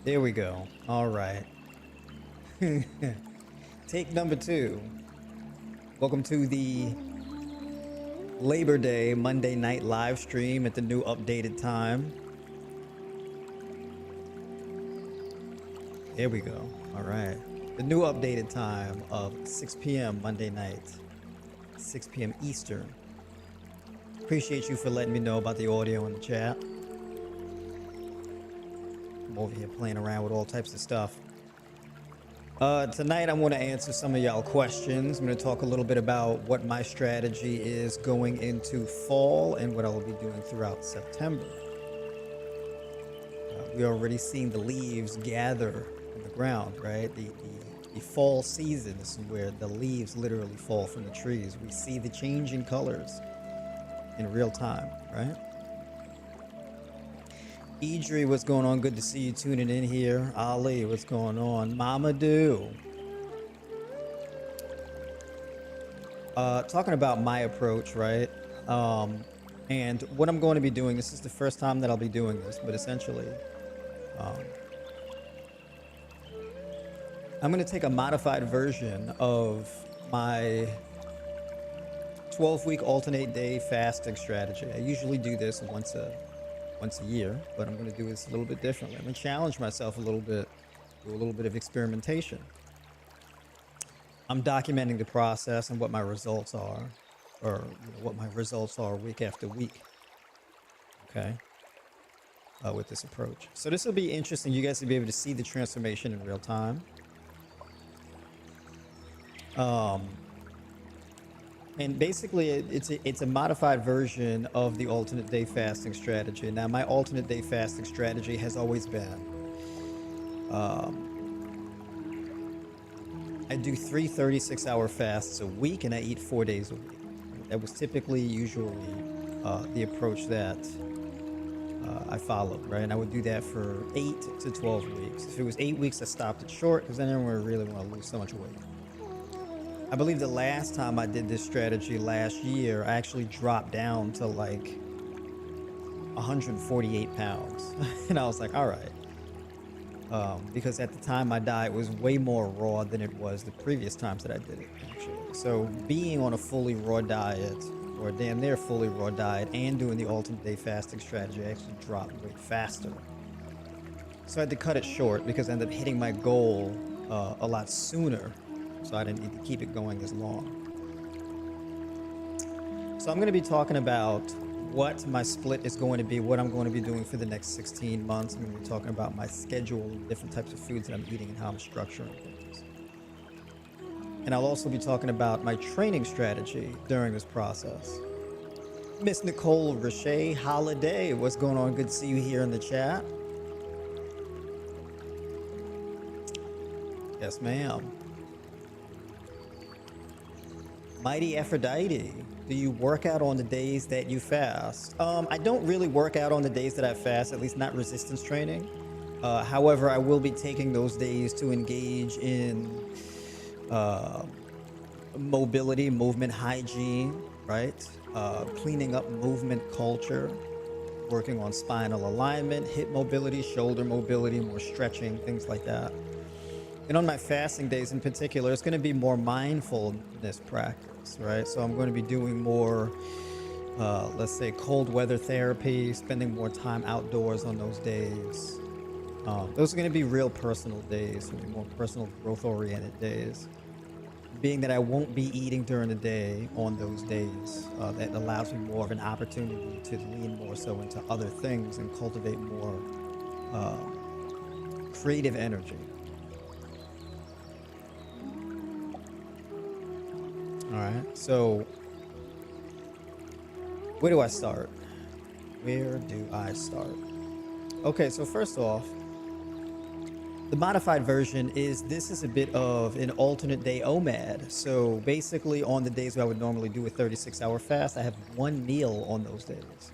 There we go. All right. Take number 2. Welcome to the Labor Day Monday night live stream at the new updated time. There we go. All right. The new updated time of 6 p.m. Monday night, 6 p.m. Eastern. Appreciate you for letting me know about the audio in the chat. I'm over here playing around with all types of stuff. Tonight I want to answer some of y'all questions. I'm going to talk a little bit about what my strategy is going into fall and what I will be doing throughout September. We're already seeing the leaves gather on the ground, right? The fall season is where the leaves literally fall from the trees. We see the changing colors in real time, right? Idri, what's going on? Good to see you tuning in here. Ali, what's going on? Mama Do. Talking about my approach, right? And what I'm going to be doing, this is the first time that I'll be doing this, but essentially, I'm going to take a modified version of my 12-week alternate day fasting strategy. I usually do this once a year, but I'm going to do this a little bit differently. I'm going to challenge myself a little bit, do a little bit of experimentation. I'm documenting the process and what my results are, or what my results are week after week. Okay, with this approach. So this will be interesting. You guys will be able to see the transformation in real time. And basically, it's a modified version of the alternate day fasting strategy. Now, my alternate day fasting strategy has always been, I do 3 36-hour fasts a week, and I eat 4 days a week. That was usually the approach that I followed, right? And I would do that for 8 to 12 weeks. If it was 8 weeks, I stopped it short because I didn't really want to lose so much weight. I believe the last time I did this strategy last year, I actually dropped down to like 148 pounds. And I was like, all right. Because at the time my diet was way more raw than it was the previous times that I did it, actually. So being on a fully raw diet, or a damn near fully raw diet, and doing the alternate day fasting strategy, I actually dropped weight faster. So I had to cut it short because I ended up hitting my goal a lot sooner. So I didn't need to keep it going as long. So I'm going to be talking about what my split is going to be, what I'm going to be doing for the next 16 months. I'm going to be talking about my schedule, different types of foods that I'm eating, and how I'm structuring things. And I'll also be talking about my training strategy during this process. Miss Nicole Richey Holiday, what's going on? Good to see you here in the chat. Yes, ma'am. Mighty Aphrodite, do you work out on the days that you fast? I don't really work out on the days that I fast, at least not resistance training. However, I will be taking those days to engage in mobility, movement hygiene, right? Cleaning up movement culture, working on spinal alignment, hip mobility, shoulder mobility, more stretching, things like that. And on my fasting days in particular, it's going to be more mindfulness practice, right? So I'm going to be doing more, let's say, cold weather therapy, spending more time outdoors on those days. Those are going to be real personal days, more personal growth-oriented days. Being that I won't be eating during the day on those days, that allows me more of an opportunity to lean more so into other things and cultivate more creative energy. All right, so where do I start? Okay, so first off, the modified version is, this is a bit of an alternate day OMAD. So basically on the days where I would normally do a 36-hour fast, I have one meal on those days.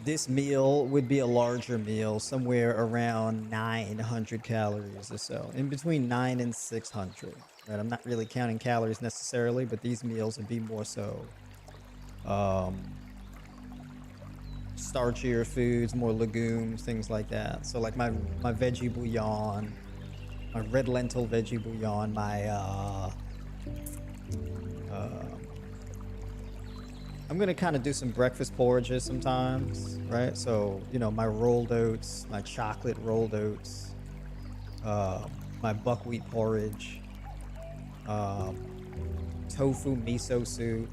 This meal would be a larger meal, somewhere around 900 calories or so, in between 9 and 600. Right? I'm not really counting calories necessarily, but these meals would be more so starchier foods, more legumes, things like that. So like my veggie bouillon, my red lentil veggie bouillon, my I'm gonna kind of do some breakfast porridges sometimes, right? So you know, my rolled oats, my chocolate rolled oats, my buckwheat porridge, um, tofu miso soup.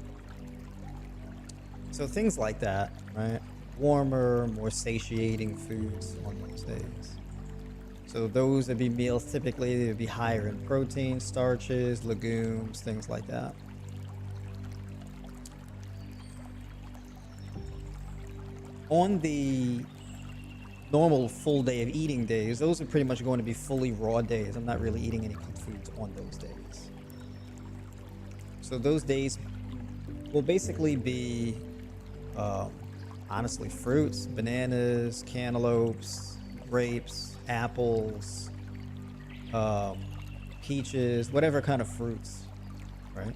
So things like that, right? Warmer, more satiating foods on those days. So those would be meals typically, they would be higher in protein, starches, legumes, things like that. On the normal full day of eating days, those are pretty much going to be fully raw days. I'm not really eating any cooked foods on those days. So those days will basically be honestly fruits, bananas, cantaloupes, grapes, apples, peaches, whatever kind of fruits, right?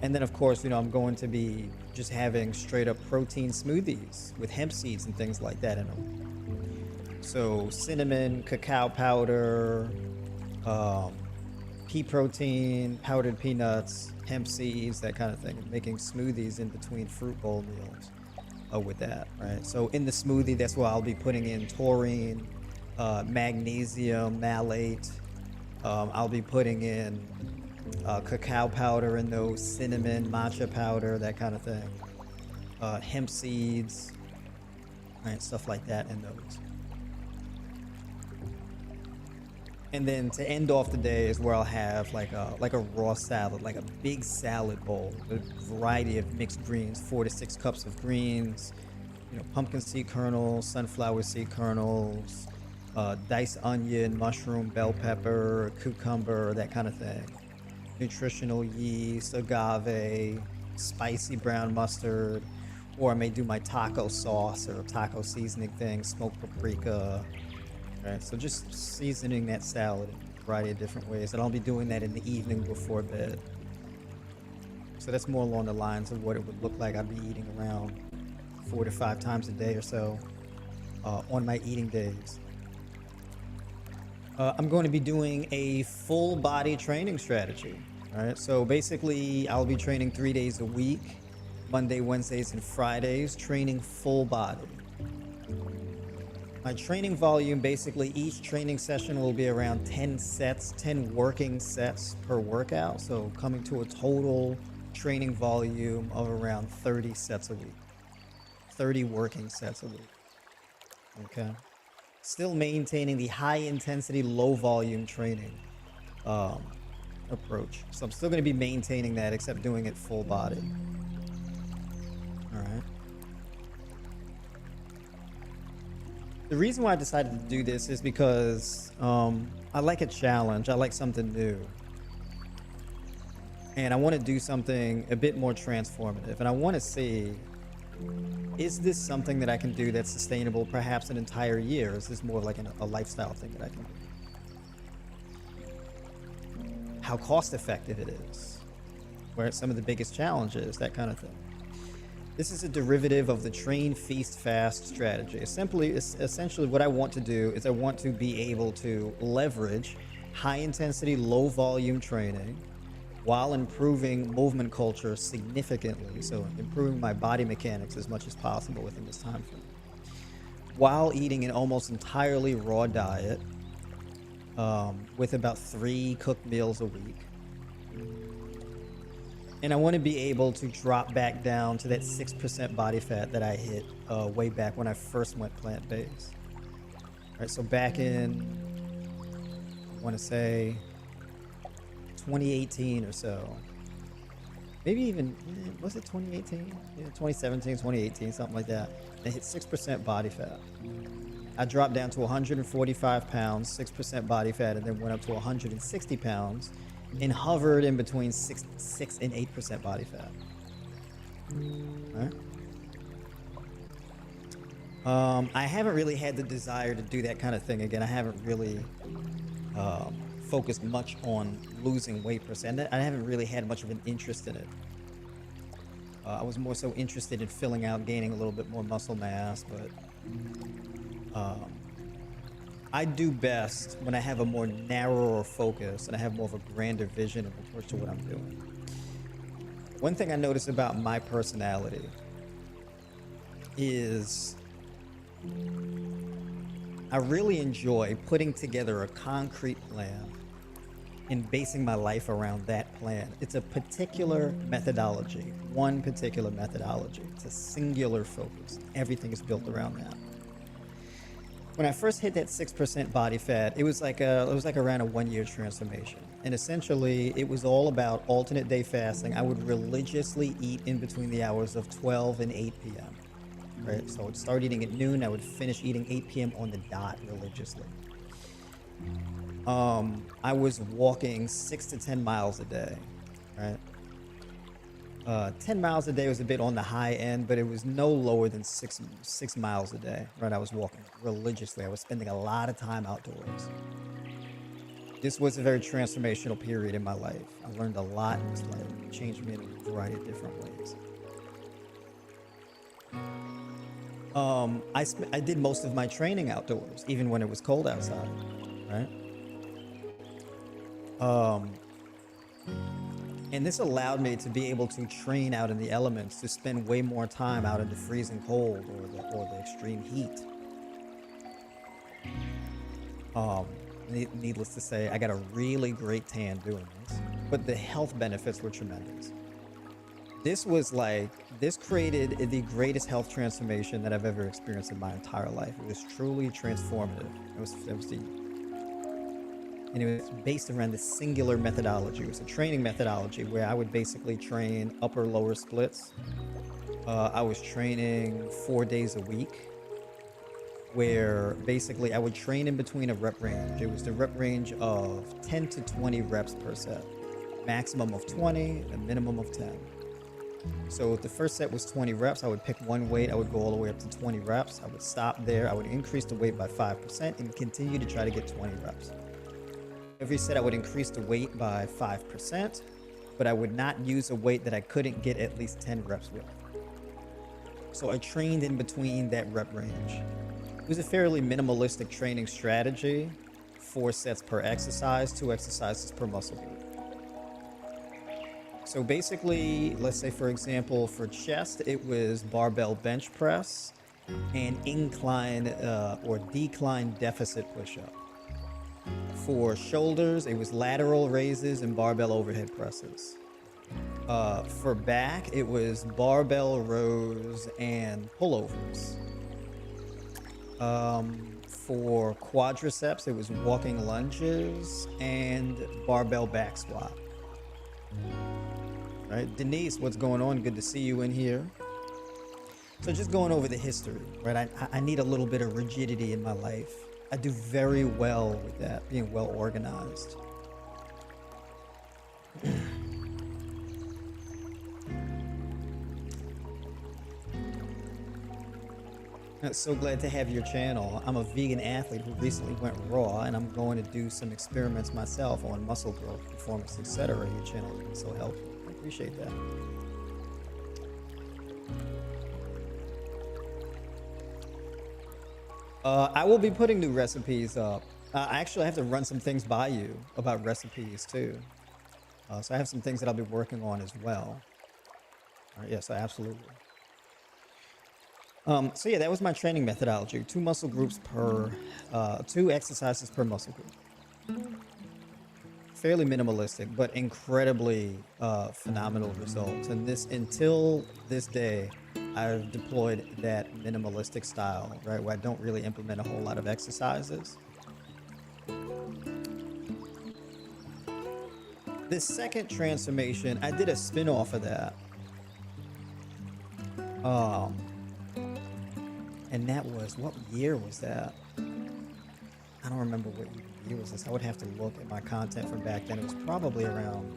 And then of course, you know, I'm going to be just having straight up protein smoothies with hemp seeds and things like that in them. So cinnamon, cacao powder, pea protein, powdered peanuts, hemp seeds, that kind of thing, and making smoothies in between fruit bowl meals with that, right? So in the smoothie, that's where I'll be putting in taurine, magnesium, malate. I'll be putting in cacao powder in those, cinnamon, matcha powder, that kind of thing. Hemp seeds, right? Stuff like that in those. And then to end off the day is where I'll have like a raw salad, like a big salad bowl with a variety of mixed greens, 4 to 6 cups of greens, you know, pumpkin seed kernels, sunflower seed kernels, diced onion, mushroom, bell pepper, cucumber, that kind of thing. Nutritional yeast, agave, spicy brown mustard, or I may do my taco sauce or taco seasoning thing, smoked paprika. Right, so just seasoning that salad in a variety of different ways, and I'll be doing that in the evening before bed. So that's more along the lines of what it would look like. I'd be eating around 4 to 5 times a day or so on my eating days. I'm going to be doing a full body training strategy. All right, so basically I'll be training 3 days a week, Monday, Wednesdays, and Fridays, training full body. My training volume, basically each training session will be around 10 sets, 10 working sets per workout. So coming to a total training volume of around 30 sets a week, 30 working sets a week. Okay. Still maintaining the high intensity, low volume training approach. So I'm still going to be maintaining that, except doing it full body. All right. The reason why I decided to do this is because I like a challenge. I like something new. And I want to do something a bit more transformative. And I want to see, is this something that I can do that's sustainable perhaps an entire year? Is this more like a lifestyle thing that I can do? How cost effective it is? Where are some of the biggest challenges? That kind of thing. This is a derivative of the train, feast, fast strategy. Essentially what I want to do is I want to be able to leverage high intensity, low volume training while improving movement culture significantly. So improving my body mechanics as much as possible within this time frame, while eating an almost entirely raw diet with about 3 cooked meals a week. And I want to be able to drop back down to that 6% body fat that I hit way back when I first went plant-based. All right, so back in, I want to say 2018 or so. Maybe even, was it 2018? Yeah, 2017, 2018, something like that. I hit 6% body fat. I dropped down to 145 pounds, 6% body fat, and then went up to 160 pounds. And hovered in between 6 and 8% body fat. All right. I haven't really had the desire to do that kind of thing again. I haven't really focused much on losing weight per se. I haven't really had much of an interest in it. I was more so interested in filling out, gaining a little bit more muscle mass, but um, I do best when I have a more narrower focus and I have more of a grander vision in approach to what I'm doing. One thing I notice about my personality is I really enjoy putting together a concrete plan and basing my life around that plan. It's a particular methodology, one particular methodology. It's a singular focus. Everything is built around that. When I first hit that 6% body fat, it was like around a 1-year transformation. And essentially it was all about alternate day fasting. I would religiously eat in between the hours of 12 and 8 p.m. Right? So I'd start eating at noon, I would finish eating 8 p.m. on the dot religiously. I was walking 6 to 10 miles a day, right? 10 miles a day was a bit on the high end, but it was no lower than six miles a day, right? I was walking religiously. I was spending a lot of time outdoors. This was a very transformational period in my life. I learned a lot in this life. It changed me in a variety of different ways. I did most of my training outdoors, even when it was cold outside, right? And this allowed me to be able to train out in the elements, to spend way more time out in the freezing cold or the extreme heat. Needless to say, I got a really great tan doing this, but the health benefits were tremendous. This created the greatest health transformation that I've ever experienced in my entire life. It was truly transformative. And it was based around this singular methodology. It was a training methodology where I would basically train upper lower splits. I was training 4 days a week, where basically I would train in between a rep range. It was the rep range of 10 to 20 reps per set, maximum of 20, a minimum of 10. So if the first set was 20 reps, I would pick one weight. I would go all the way up to 20 reps. I would stop there. I would increase the weight by 5% and continue to try to get 20 reps. Every set I would increase the weight by 5%, but I would not use a weight that I couldn't get at least 10 reps with. So I trained in between that rep range. It was a fairly minimalistic training strategy, 4 sets per exercise, 2 exercises per muscle group. So basically, let's say for example, for chest, it was barbell bench press and incline or decline deficit push-up. For shoulders, it was lateral raises and barbell overhead presses. For back, it was barbell rows and pullovers. For quadriceps, it was walking lunges and barbell back squat. Right, Denise, what's going on? Good to see you in here. So just going over the history, right? I need a little bit of rigidity in my life. I do very well with that, being well organized. I'm so glad to have your channel. I'm a vegan athlete who recently went raw, and I'm going to do some experiments myself on muscle growth, performance, etc. Your channel has been so helpful. I appreciate that. I will be putting new recipes up. I actually have to run some things by you about recipes too. So I have some things that I'll be working on as well. All right, yes, absolutely. So yeah, that was my training methodology. 2 muscle groups per, 2 exercises per muscle group. Fairly minimalistic, but incredibly phenomenal results. And until this day, I've deployed that minimalistic style, right, where I don't really implement a whole lot of exercises. This second transformation, I did a spin-off of that. And that was, what year was that? I don't remember what year was this. I would have to look at my content from back then. It was probably around...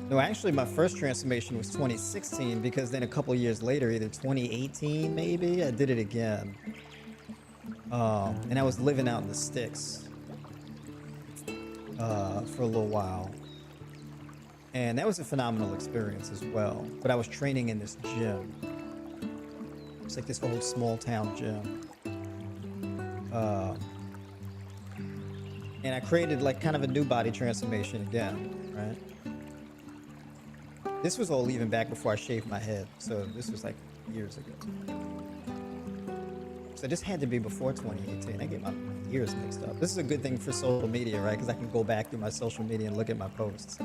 No, actually, my first transformation was 2016, because then a couple years later, either 2018 maybe, I did it again. And I was living out in the sticks for a little while. And that was a phenomenal experience as well. But I was training in this gym. It's like this old small town gym. And I created like kind of a new body transformation again, right? This was all even back before I shaved my head. So this was like years ago. So this had to be before 2018. I get my years mixed up. This is a good thing for social media, right? Because I can go back through my social media and look at my posts.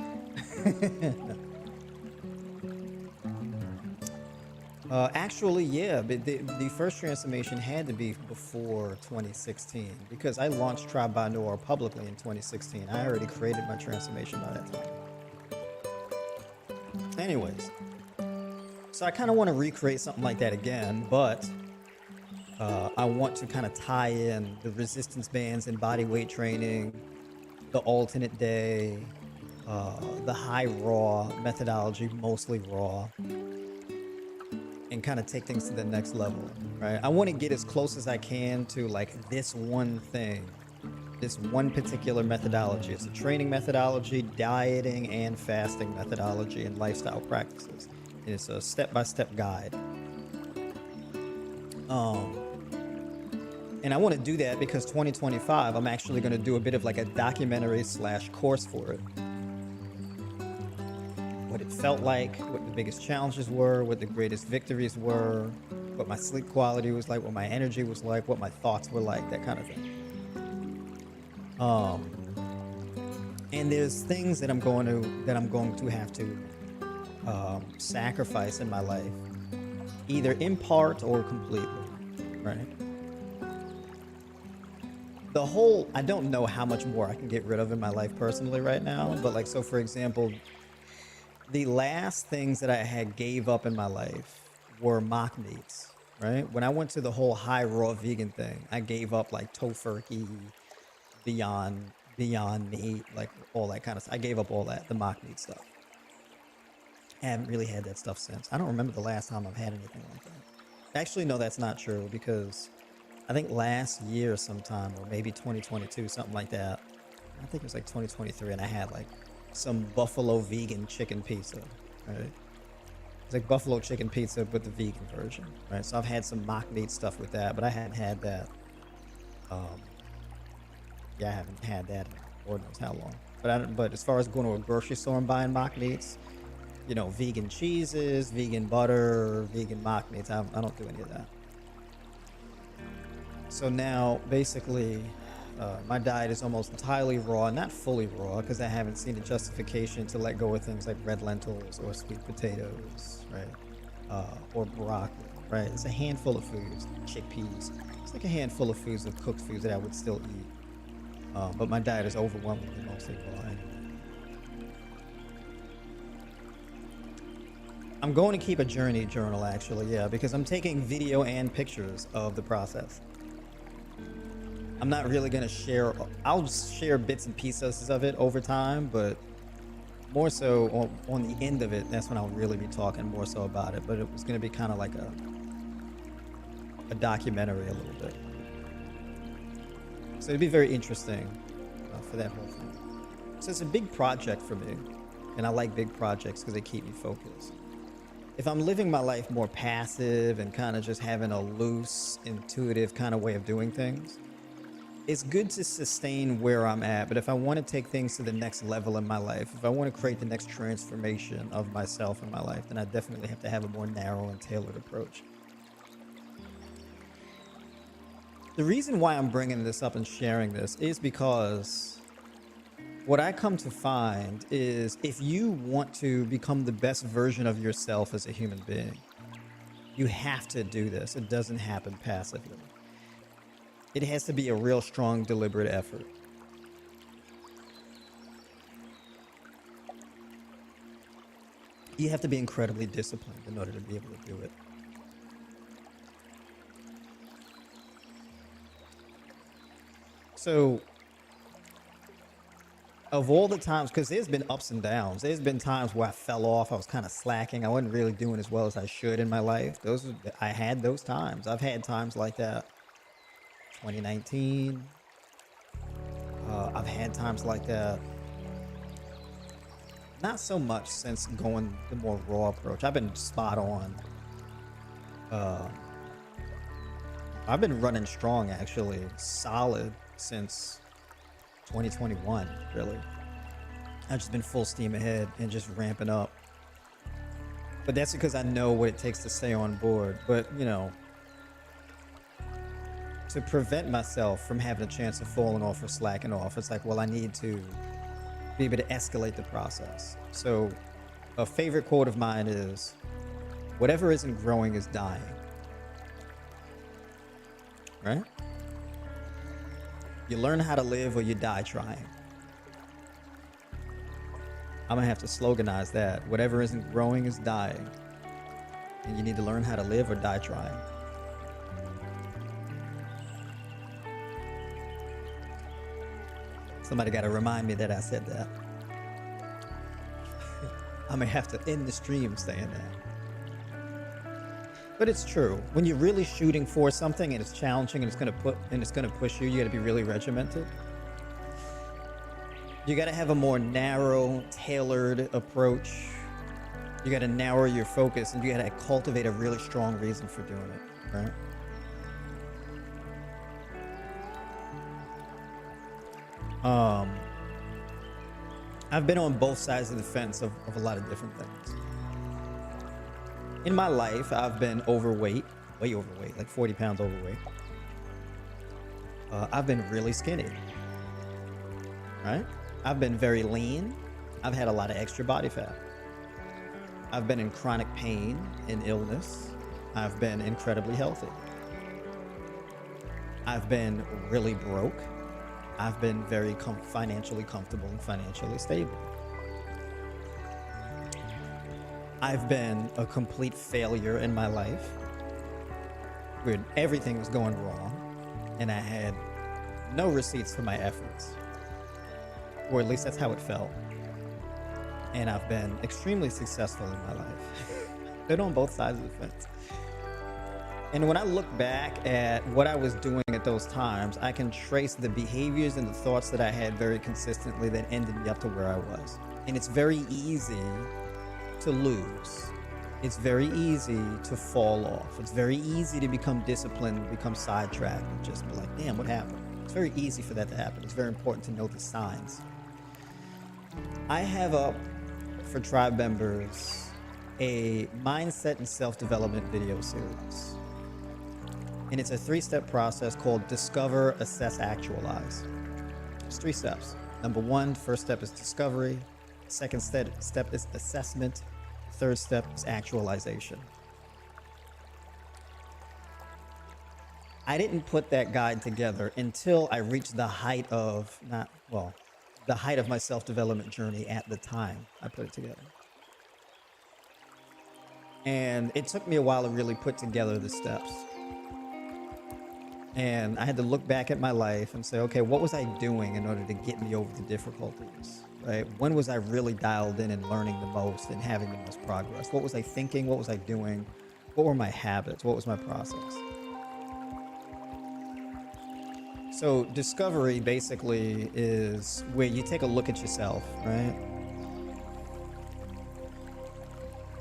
Actually, yeah, but the first transformation had to be before 2016 because I launched Tribe by Noir publicly in 2016. I already created my transformation by that time. Anyways, so I kind of want to recreate something like that again, but I want to kind of tie in the resistance bands and body weight training, the alternate day, the high raw methodology, mostly raw, and kind of take things to the next level, right? I want to get as close as I can to like this one thing, this one particular methodology. It's a training methodology, dieting and fasting methodology, and lifestyle practices. And it's a step-by-step guide. And I want to do that because 2025, I'm actually going to do a bit of like a documentary / course for it. What it felt like, what the biggest challenges were, what the greatest victories were, what my sleep quality was like, what my energy was like, what my thoughts were like, that kind of thing. And there's things that I'm going to have to sacrifice in my life, either in part or completely, right? I don't know how much more I can get rid of in my life personally right now, but like, so for example, the last things that I had gave up in my life were mock meats, right? When I went to the whole high raw vegan thing, I gave up like tofurkey, beyond meat, like all that kind of stuff. I gave up all that, the mock meat stuff. I haven't really had that stuff since. I don't remember the last time I've had anything like that. Actually, no, that's not true because I think last year sometime, or maybe 2022, something like that. I think it was like 2023, and I had like some buffalo vegan chicken pizza, right? It's like buffalo chicken pizza with the vegan version, right? So I've had some mock meat stuff with that, but I hadn't had that. Yeah, I haven't had that in Lord knows how long. But as far as going to a grocery store and buying mock meats, you know, vegan cheeses, vegan butter, vegan mock meats, I don't do any of that. So now, basically, my diet is almost entirely raw, not fully raw, because I haven't seen a justification to let go of things like red lentils or sweet potatoes, right? Or broccoli, right? It's a handful of foods, chickpeas. It's like a handful of foods, of cooked foods that I would still eat. But my diet is overwhelmingly mostly raw anyway. I'm going to keep a journal actually, yeah, because I'm taking video and pictures of the process. I'm not really going to share, I'll share bits and pieces of it over time, but more so on the end of it, that's when I'll really be talking more so about it. But it was going to be kind of like a documentary a little bit. So it'd be very interesting for that whole thing. So it's a big project for me, and I like big projects because they keep me focused. If I'm living my life more passive and kind of just having a loose, intuitive kind of way of doing things, it's good to sustain where I'm at. But if I want to take things to the next level in my life, if I want to create the next transformation of myself in my life, then I definitely have to have a more narrow and tailored approach. The reason why I'm bringing this up and sharing this is because what I come to find is if you want to become the best version of yourself as a human being, you have to do this. It doesn't happen passively. It has to be a real strong, deliberate effort. You have to be incredibly disciplined in order to be able to do it. So, of all the times, because there's been ups and downs, there's been times where I fell off, I was kind of slacking, I wasn't really doing as well as I should in my life. I had those times. I've had times like that. 2019. I've had times like that Not so much since going the more raw approach. I've been spot on. Uh, I've been running strong, actually, solid since 2021, really. I've just been full steam ahead and just ramping up. But that's because I know what it takes to stay on board. But, you know, to prevent myself from having a chance of falling off or slacking off, it's like, well, I need to be able to escalate the process. So a favorite quote of mine is, whatever isn't growing is dying. Right? You learn how to live or you die trying. I'm gonna have to sloganize that. Whatever isn't growing is dying. And you need to learn how to live or die trying. Somebody got to remind me that I said that. I may have to end the stream saying that. But it's true. When you're really shooting for something and it's challenging and it's gonna push you, you got to be really regimented. You got to have a more narrow, tailored approach. You got to narrow your focus, and you got to cultivate a really strong reason for doing it, right? I've been on both sides of the fence of a lot of different things. In my life, I've been overweight, way overweight, like 40 pounds overweight. I've been really skinny, right? I've been very lean. I've had a lot of extra body fat. I've been in chronic pain and illness. I've been incredibly healthy. I've been really broke. I've been very financially comfortable and financially stable. I've been a complete failure in my life where everything was going wrong and I had no receipts for my efforts, or at least that's how it felt. And I've been extremely successful in my life. Been on both sides of the fence. And when I look back at what I was doing at those times, I can trace the behaviors and the thoughts that I had very consistently that ended me up to where I was. And it's very easy to lose. It's very easy to fall off. It's very easy to become disciplined, become sidetracked, and just be like, damn, what happened? It's very easy for that to happen. It's very important to know the signs. I have up for tribe members a mindset and self-development video series. And it's a 3-step process called Discover, Assess, Actualize. It's 3 steps. Number 1, first step is discovery. Second step is assessment. Third step is actualization. I didn't put that guide together until I reached the height of, the height of my self-development journey at the time I put it together. And it took me a while to really put together the steps. And I had to look back at my life and say, okay, what was I doing in order to get me over the difficulties, right? When was I really dialed in and learning the most and having the most progress? What was I thinking? What was I doing? What were my habits? What was my process? So discovery basically is where you take a look at yourself, right?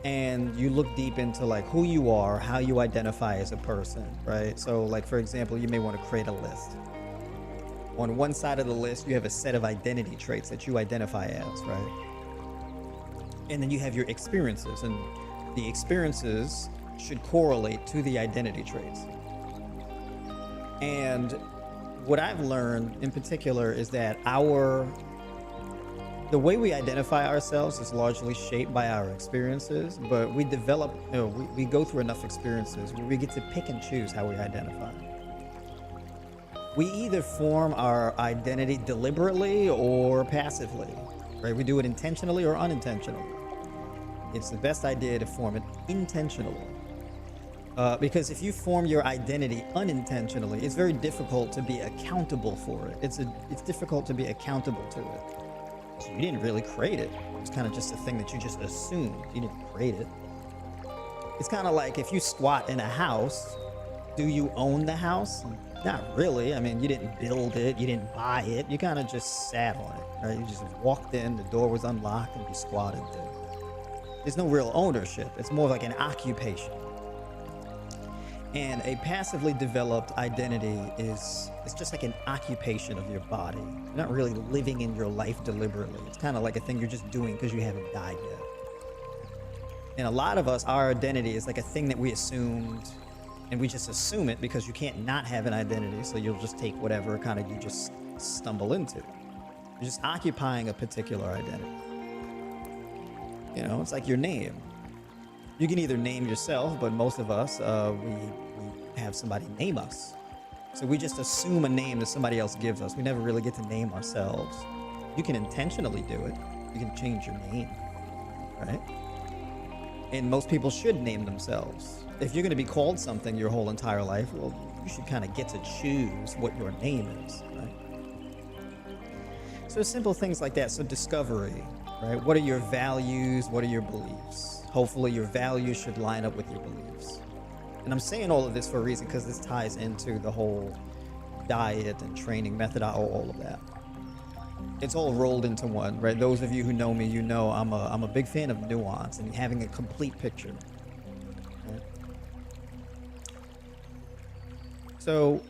And you look deep into like who you are, how you identify as a person, right? So like, for example, you may want to create a list. On one side of the list, you have a set of identity traits that you identify as, right? And then you have your experiences, and the experiences should correlate to the identity traits. And what I've learned in particular is that the way we identify ourselves is largely shaped by our experiences, but we develop, we go through enough experiences where we get to pick and choose how we identify. We either form our identity deliberately or passively, right? We do it intentionally or unintentionally. It's the best idea to form it intentionally. Because if you form your identity unintentionally, it's very difficult to be accountable for it. It's difficult to be accountable to it. So you didn't really create it. It's kind of just a thing that you just assumed. You didn't create it. It's kind of like if you squat in a house, do you own the house? Not really. I mean, you didn't build it, you didn't buy it. You kind of just sat on it, right? You just walked in, the door was unlocked, and you squatted there. There's no real ownership. It's more like an occupation. And a passively developed identity is it's just like an occupation of your body. You're not really living in your life deliberately. It's kind of like a thing you're just doing because you haven't died yet. And a lot of us, our identity is like a thing that we assumed, and we just assume it because you can't not have an identity. So you'll just take whatever kind of you just stumble into. You're just occupying a particular identity. You know, it's like your name. You can either name yourself, but most of us, we have somebody name us. So we just assume a name that somebody else gives us. We never really get to name ourselves. You can intentionally do it. You can change your name, right? And most people should name themselves. If you're going to be called something your whole entire life, well, you should kind of get to choose what your name is, right? So simple things like that. So discovery, right? What are your values? What are your beliefs? Hopefully your values should line up with your beliefs. And I'm saying all of this for a reason because this ties into the whole diet and training method, all of that. It's all rolled into one, right? Those of you who know me, you know I'm a big fan of nuance and having a complete picture. Right? So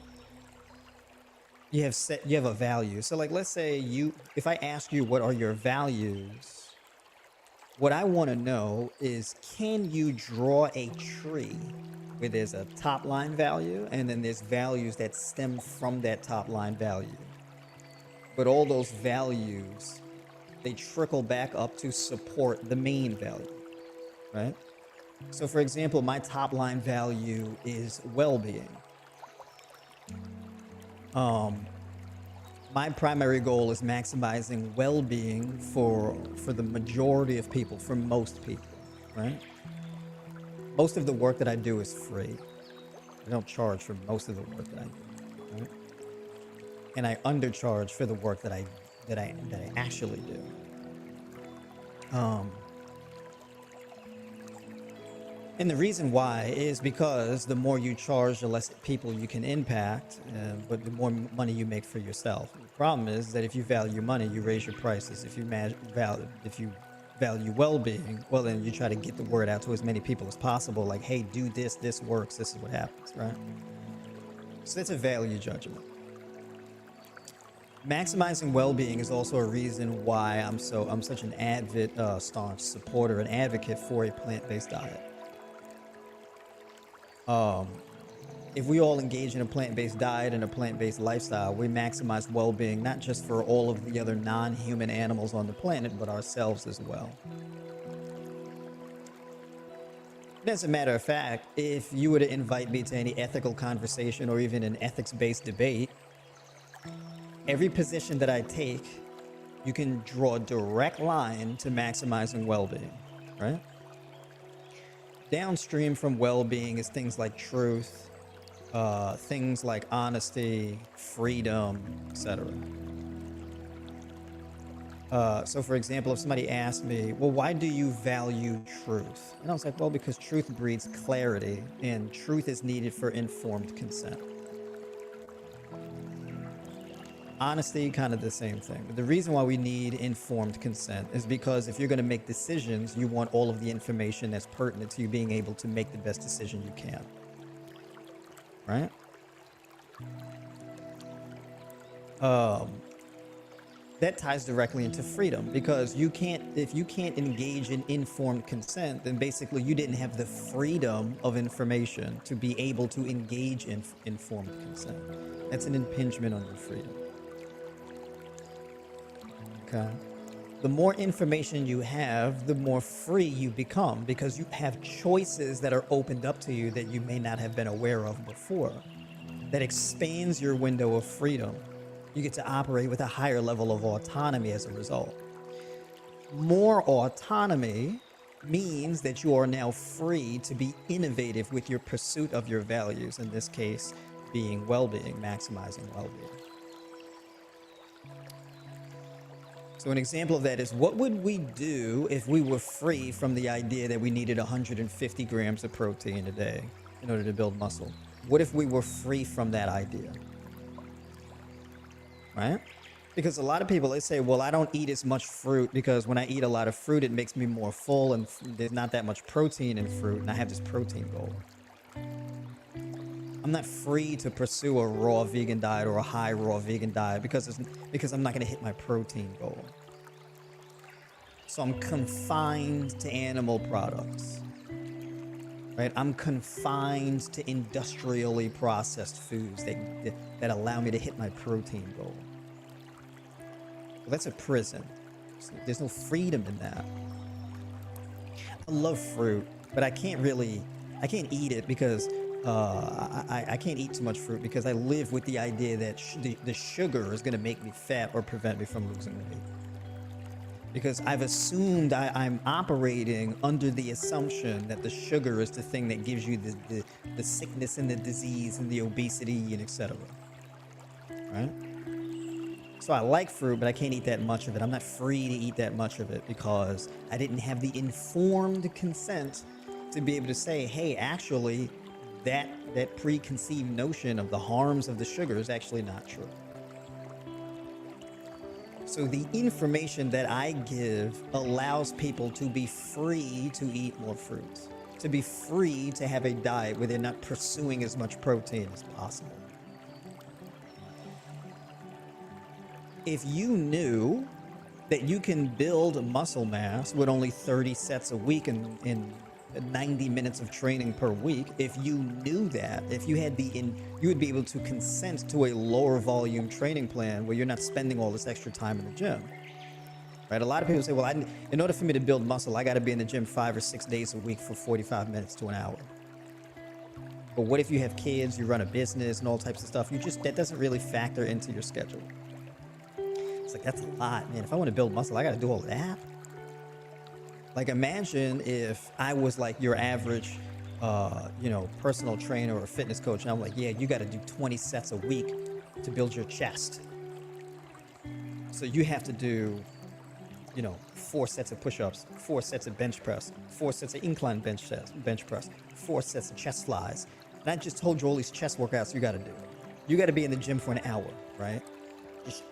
you have a value. So like, let's say if I ask you what are your values, what I want to know is, can you draw a tree where there's a top line value and then there's values that stem from that top line value? But all those values, they trickle back up to support the main value, right? So for example, my top line value is well-being. My primary goal is maximizing well-being for the majority of people, for most people, right? Most of the work that I do is free. I don't charge for most of the work that I do, right? And I undercharge for the work that I actually do. And the reason why is because the more you charge, the less people you can impact, but the more money you make for yourself. The problem is that if you value money, you raise your prices. If you value well-being, well, then you try to get the word out to as many people as possible. Like, hey, do this. This works. This is what happens, right? So that's a value judgment. Maximizing well-being is also a reason why I'm such an staunch supporter, an advocate for a plant-based diet. If we all engage in a plant-based diet and a plant-based lifestyle, we maximize well-being, not just for all of the other non-human animals on the planet, but ourselves as well. As a matter of fact, if you were to invite me to any ethical conversation or even an ethics-based debate, every position that I take, you can draw a direct line to maximizing well-being, right? Downstream from well-being is things like truth, things like honesty, freedom, etc. So for example, if somebody asked me, well, why do you value truth? And I was like, well, because truth breeds clarity and truth is needed for informed consent. Honesty, kind of the same thing. But the reason why we need informed consent is because if you're going to make decisions, you want all of the information that's pertinent to you being able to make the best decision you can. Right? That ties directly into freedom, because if you can't engage in informed consent, then basically you didn't have the freedom of information to be able to engage in informed consent. That's an impingement on your freedom. Okay. The more information you have, the more free you become, because you have choices that are opened up to you that you may not have been aware of before. That expands your window of freedom. You get to operate with a higher level of autonomy as a result. More autonomy means that you are now free to be innovative with your pursuit of your values, in this case, being well-being, maximizing well-being. So an example of that is, what would we do if we were free from the idea that we needed 150 grams of protein a day in order to build muscle? What if we were free from that idea, right? Because a lot of people, they say, well, I don't eat as much fruit because when I eat a lot of fruit, it makes me more full and there's not that much protein in fruit. And I have this protein goal. I'm not free to pursue a raw vegan diet or a high raw vegan diet because I'm not going to hit my protein goal. So I'm confined to animal products, right? I'm confined to industrially processed foods that allow me to hit my protein goal. Well, that's a prison. There's no freedom in that. I love fruit, but I can't eat it because I can't eat too much fruit because I live with the idea that the sugar is going to make me fat or prevent me from losing weight. Because I've assumed I'm operating under the assumption that the sugar is the thing that gives you the sickness and the disease and the obesity and etc. Right? So I like fruit, but I can't eat that much of it. I'm not free to eat that much of it because I didn't have the informed consent to be able to say, hey, actually, that preconceived notion of the harms of the sugar is actually not true. So the information that I give allows people to be free to eat more fruits, to be free to have a diet where they're not pursuing as much protein as possible. If you knew that you can build muscle mass with only 30 sets a week in 90 minutes of training per week, if you knew that, if you had you would be able to consent to a lower volume training plan where you're not spending all this extra time in the gym, right? A lot of people say, well, in order for me to build muscle, I got to be in the gym 5 or 6 days a week for 45 minutes to an hour. But what if you have kids, you run a business and all types of stuff? That doesn't really factor into your schedule. It's like, that's a lot, man. If I want to build muscle, I got to do all that. Like, imagine if I was like your average, personal trainer or fitness coach. And I'm like, yeah, you got to do 20 sets a week to build your chest. So you have to do, 4 sets of push-ups, 4 sets of bench press, 4 sets of incline bench press, 4 sets of chest flies. And I just told you all these chest workouts you got to do. You got to be in the gym for an hour, right? Just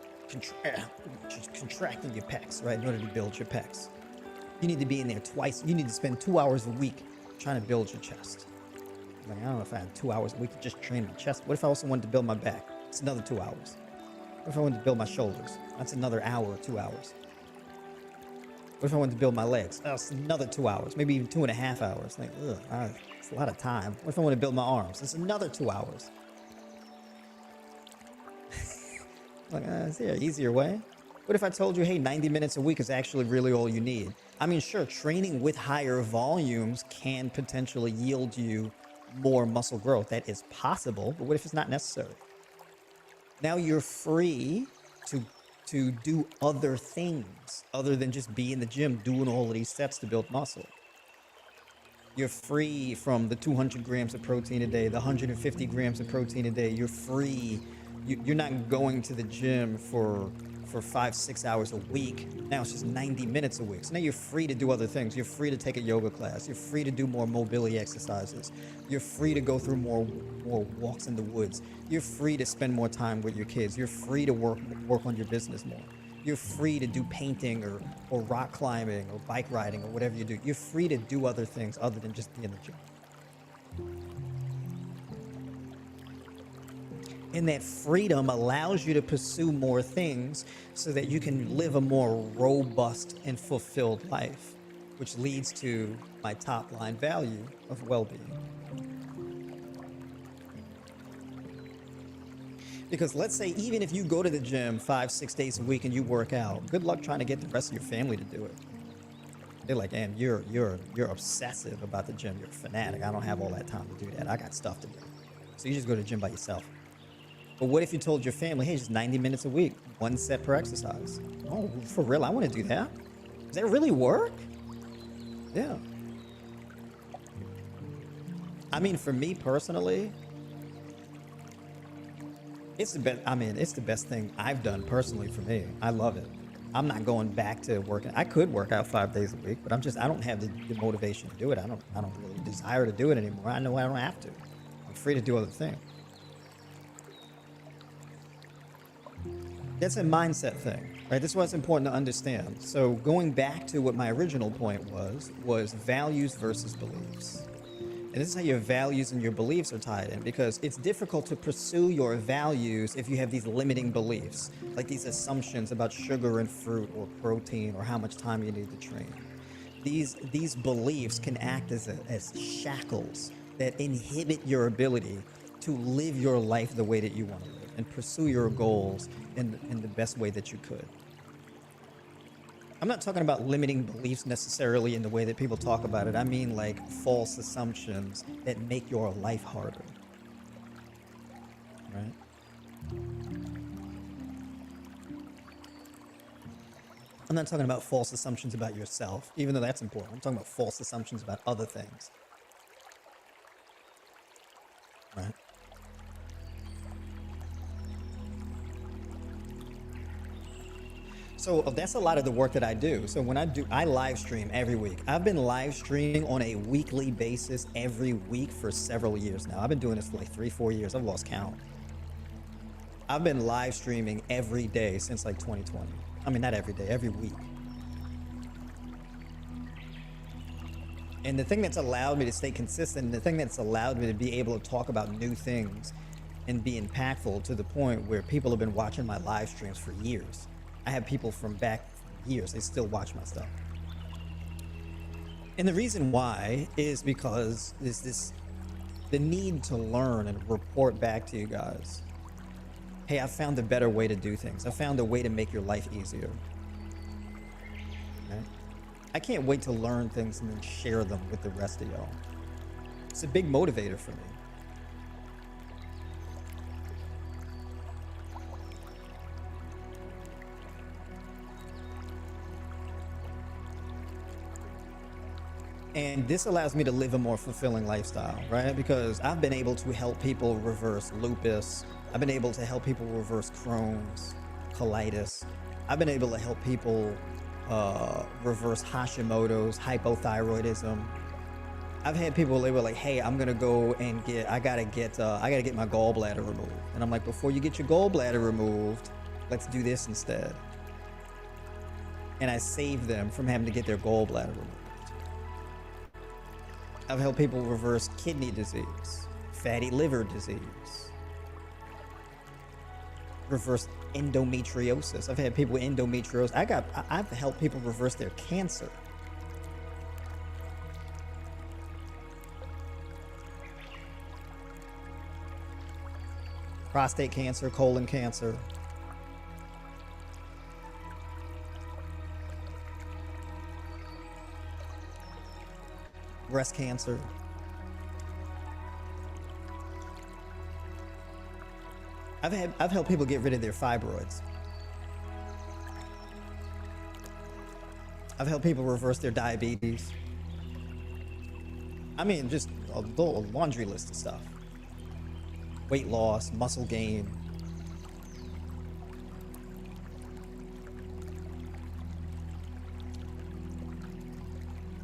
contracting your pecs, right? In order to build your pecs. You need to be in there twice. You need to spend 2 hours a week trying to build your chest. Like, I don't know if I have 2 hours a week to just train my chest. What if I also wanted to build my back? It's another 2 hours. What if I wanted to build my shoulders? That's another hour or 2 hours. What if I wanted to build my legs? Oh, it's another 2 hours, maybe even 2.5 hours. Like, it's a lot of time. What if I want to build my arms? It's another 2 hours. Like, is there an easier way? What if I told you, hey, 90 minutes a week is actually really all you need? I mean, sure, training with higher volumes can potentially yield you more muscle growth. That is possible, but what if it's not necessary? Now you're free to do other things other than just be in the gym doing all of these sets to build muscle. You're free from the 200 grams of protein a day, the 150 grams of protein a day. You're free. You're not going to the gym for 5-6 hours a week. Now it's just 90 minutes a week. So now you're free to do other things. You're free to take a yoga class. You're free to do more mobility exercises. You're free to go through more walks in the woods. You're free to spend more time with your kids. You're free to work on your business more. You're free to do painting or rock climbing or bike riding or whatever you do. You're free to do other things other than just be in the gym. And that freedom allows you to pursue more things so that you can live a more robust and fulfilled life, which leads to my top line value of well-being. Because let's say even if you go to the gym 5-6 days a week and you work out, good luck trying to get the rest of your family to do it. They're like, damn, you're obsessive about the gym. You're a fanatic. I don't have all that time to do that. I got stuff to do. So you just go to the gym by yourself. But what if you told your family, hey, just 90 minutes a week, 1 set per exercise? Oh, for real? I want to do that. Does that really work? Yeah. I mean, for me personally, it's the best. I mean, it's the best thing I've done personally for me. I love it. I'm not going back to working. I could work out 5 days a week, but I don't have the motivation to do it. I don't really desire to do it anymore. I know I don't have to. I'm free to do other things. That's a mindset thing, right? That's why it's important to understand. So going back to what my original point was values versus beliefs. And this is how your values and your beliefs are tied in, because it's difficult to pursue your values if you have these limiting beliefs, like these assumptions about sugar and fruit or protein or how much time you need to train. These beliefs can act as shackles that inhibit your ability to live your life the way that you want to live and pursue your goals in the best way that you could. I'm not talking about limiting beliefs necessarily in the way that people talk about it. I mean like false assumptions that make your life harder, right? I'm not talking about false assumptions about yourself, even though that's important. I'm talking about false assumptions about other things, right? So that's a lot of the work that I do. So when I live stream every week. I've been live streaming on a weekly basis every week for several years now. I've been doing this for like 3-4 years. I've lost count. I've been live streaming every day since like 2020. I mean, not every day, every week. And the thing that's allowed me to stay consistent, the thing that's allowed me to be able to talk about new things and be impactful to the point where people have been watching my live streams for years. I have people from back years, they still watch my stuff. And the reason why is because there's the need to learn and report back to you guys. Hey, I found a better way to do things. I found a way to make your life easier. Okay? I can't wait to learn things and then share them with the rest of y'all. It's a big motivator for me. And this allows me to live a more fulfilling lifestyle, right? Because I've been able to help people reverse lupus. I've been able to help people reverse Crohn's, colitis. I've been able to help people reverse Hashimoto's, hypothyroidism. I've had people, they were like, hey, I'm gonna go and I gotta get my gallbladder removed. And I'm like, before you get your gallbladder removed, let's do this instead. And I saved them from having to get their gallbladder removed. I've helped people reverse kidney disease, fatty liver disease, reverse endometriosis. I've had people with endometriosis. I've helped people reverse their cancer. Prostate cancer, colon cancer. Breast cancer. I've helped people get rid of their fibroids. I've helped people reverse their diabetes. I mean, just a laundry list of stuff. Weight loss, muscle gain.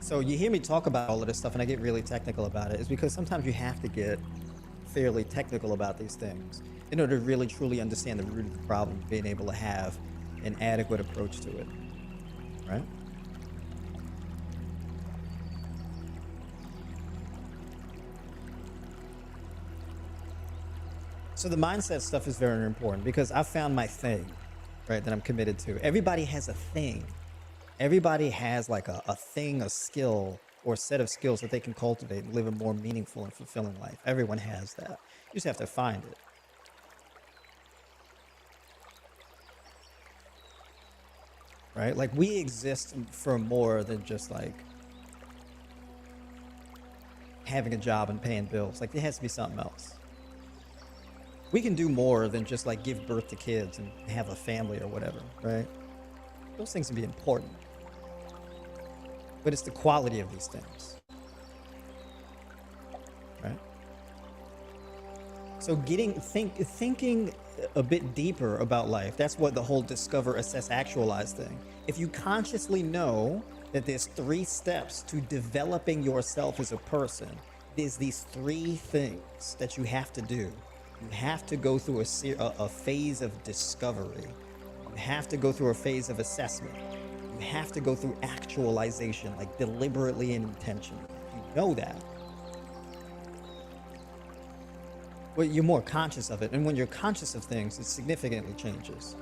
So you hear me talk about all of this stuff and I get really technical about it, is because sometimes you have to get fairly technical about these things in order to really truly understand the root of the problem, being able to have an adequate approach to it, right? So the mindset stuff is very important because I found my thing, right, that I'm committed to. Everybody has a thing. Everybody has like a thing, a skill, or a set of skills that they can cultivate and live a more meaningful and fulfilling life. Everyone has that. You just have to find it. Right? Like we exist for more than just like having a job and paying bills. Like there has to be something else. We can do more than just like give birth to kids and have a family or whatever, right? Those things can be important. But it's the quality of these things, right? So thinking a bit deeper about life, that's what the whole discover, assess, actualize thing. If you consciously know that there's 3 steps to developing yourself as a person, There's these three things that you have to do. You have to go through a phase of discovery. You have to go through a phase of assessment. You have to go through actualization, like deliberately and intentionally. You know that. Well, you're more conscious of it. And when you're conscious of things, it significantly changes.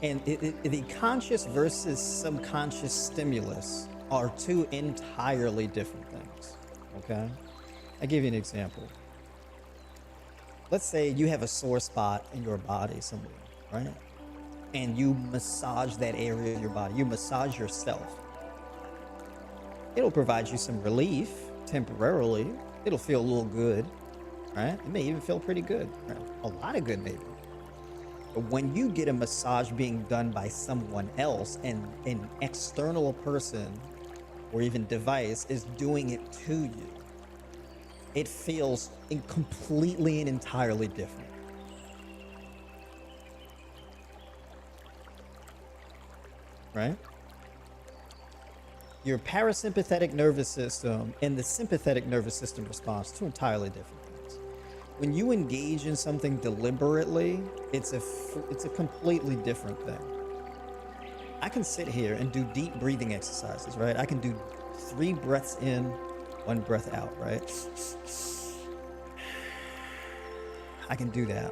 And the conscious versus subconscious stimulus are two entirely different things. Okay? I'll give you an example. Let's say you have a sore spot in your body somewhere, right? And you massage that area of your body. You massage yourself. It'll provide you some relief temporarily. It'll feel a little good, right? It may even feel pretty good, right? A lot of good maybe. But when you get a massage being done by someone else and an external person or even device is doing it to you, it feels completely and entirely different. Right? Your parasympathetic nervous system and the sympathetic nervous system response to entirely different things. When you engage in something deliberately, it's a completely different thing. I can sit here and do deep breathing exercises, right? I can do 3 breaths in, 1 breath out, right? I can do that.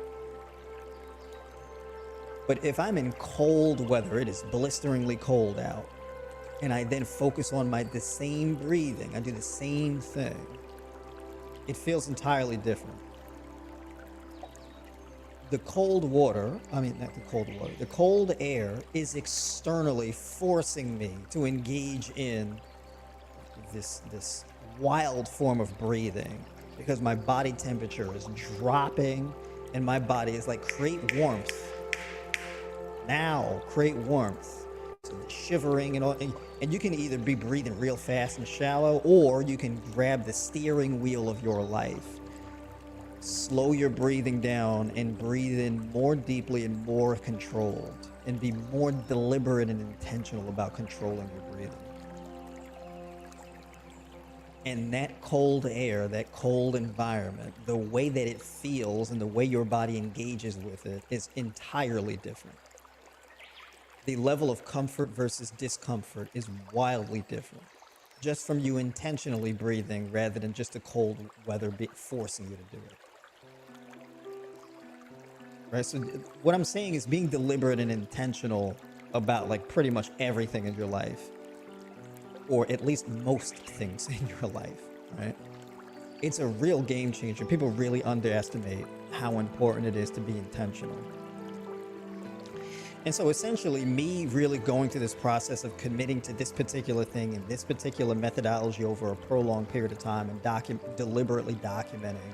But if I'm in cold weather, it is blisteringly cold out, and I then focus on the same breathing, I do the same thing, it feels entirely different. The cold water, not the cold water, the cold air is externally forcing me to engage in this wild form of breathing because my body temperature is dropping and my body is like, create warmth. Now, create warmth. So the shivering and all, and you can either be breathing real fast and shallow, or you can grab the steering wheel of your life. Slow your breathing down and breathe in more deeply and more controlled, and be more deliberate and intentional about controlling your breathing. And that cold air, that cold environment, the way that it feels and the way your body engages with it is entirely different. The level of comfort versus discomfort is wildly different, just from you intentionally breathing rather than just the cold weather forcing you to do it. Right? So what I'm saying is being deliberate and intentional about like pretty much everything in your life, or at least most things in your life, right? It's a real game changer. People really underestimate how important it is to be intentional. And so essentially me really going through this process of committing to this particular thing and this particular methodology over a prolonged period of time and deliberately documenting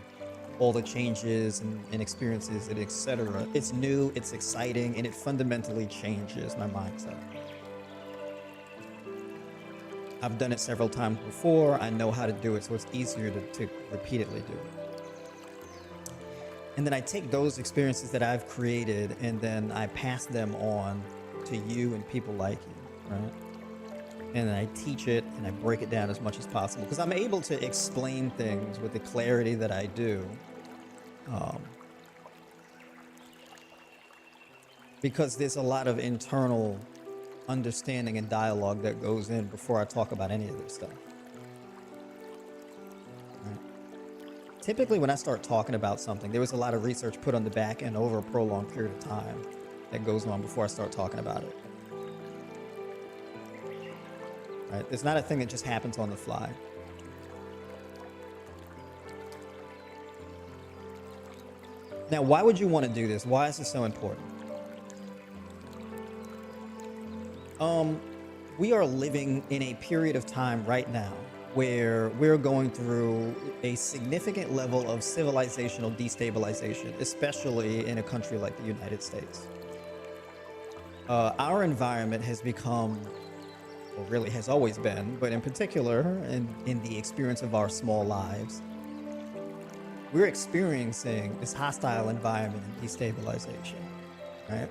all the changes and experiences and etc. It's new, it's exciting, and it fundamentally changes my mindset. I've done it several times before. I know how to do it, so it's easier to repeatedly do it. And then I take those experiences that I've created and then I pass them on to you and people like you, right? And then I teach it and I break it down as much as possible because I'm able to explain things with the clarity that I do. Because there's a lot of internal understanding and dialogue that goes in before I talk about any of this stuff. Right? Typically, when I start talking about something, there was a lot of research put on the back end over a prolonged period of time that goes on before I start talking about it. Right? It's not a thing that just happens on the fly. Now, why would you want to do this? Why is this so important? We are living in a period of time right now where we're going through a significant level of civilizational destabilization, especially in a country like the United States. Our environment has become, or really has always been, but in particular, in the experience of our small lives, we're experiencing this hostile environment and destabilization, right?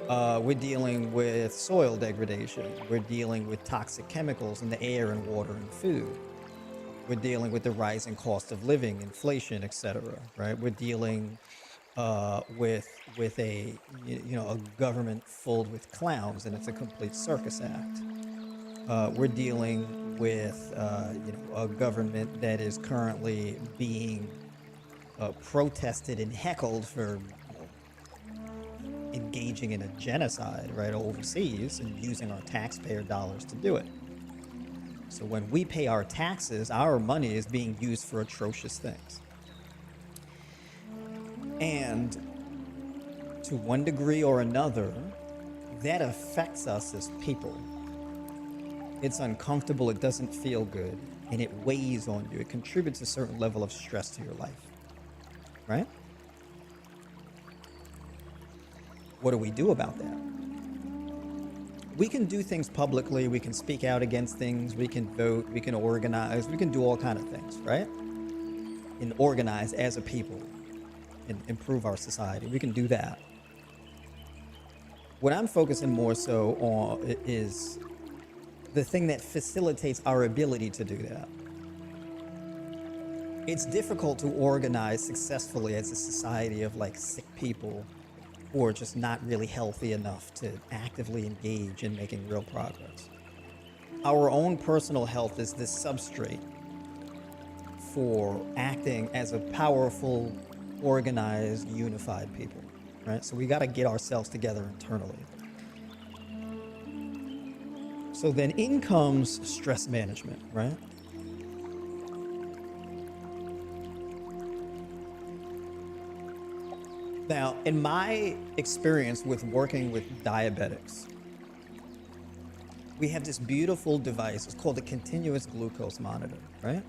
We're dealing with soil degradation. We're dealing with toxic chemicals in the air and water and food. We're dealing with the rising cost of living, inflation, etc. Right? We're dealing with a government filled with clowns, and it's a complete circus act. We're dealing with a government that is currently being protested and heckled for engaging in a genocide right overseas and using our taxpayer dollars to do it. So when we pay our taxes, our money is being used for atrocious things. And to one degree or another, that affects us as people. It's uncomfortable, it doesn't feel good, and it weighs on you. It contributes a certain level of stress to your life, right? What do we do about that? We can do things publicly, we can speak out against things, we can vote, we can organize, we can do all kinds of things, right? And organize as a people and improve our society. We can do that. What I'm focusing more so on is the thing that facilitates our ability to do that. It's difficult to organize successfully as a society of like sick people who are just not really healthy enough to actively engage in making real progress. Our own personal health is this substrate for acting as a powerful, organized, unified people, right? So we got to get ourselves together internally. So then in comes stress management, right? Now, in my experience with working with diabetics, we have this beautiful device. It's called a continuous glucose monitor, right?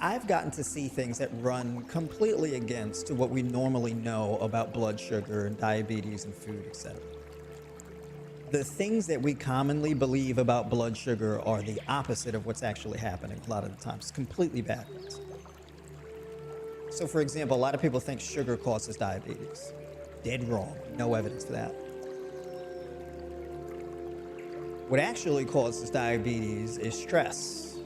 I've gotten to see things that run completely against what we normally know about blood sugar and diabetes and food, etc. The things that we commonly believe about blood sugar are the opposite of what's actually happening a lot of the times. It's completely backwards. So for example, a lot of people think sugar causes diabetes. Dead wrong. No evidence for that. What actually causes diabetes is stress.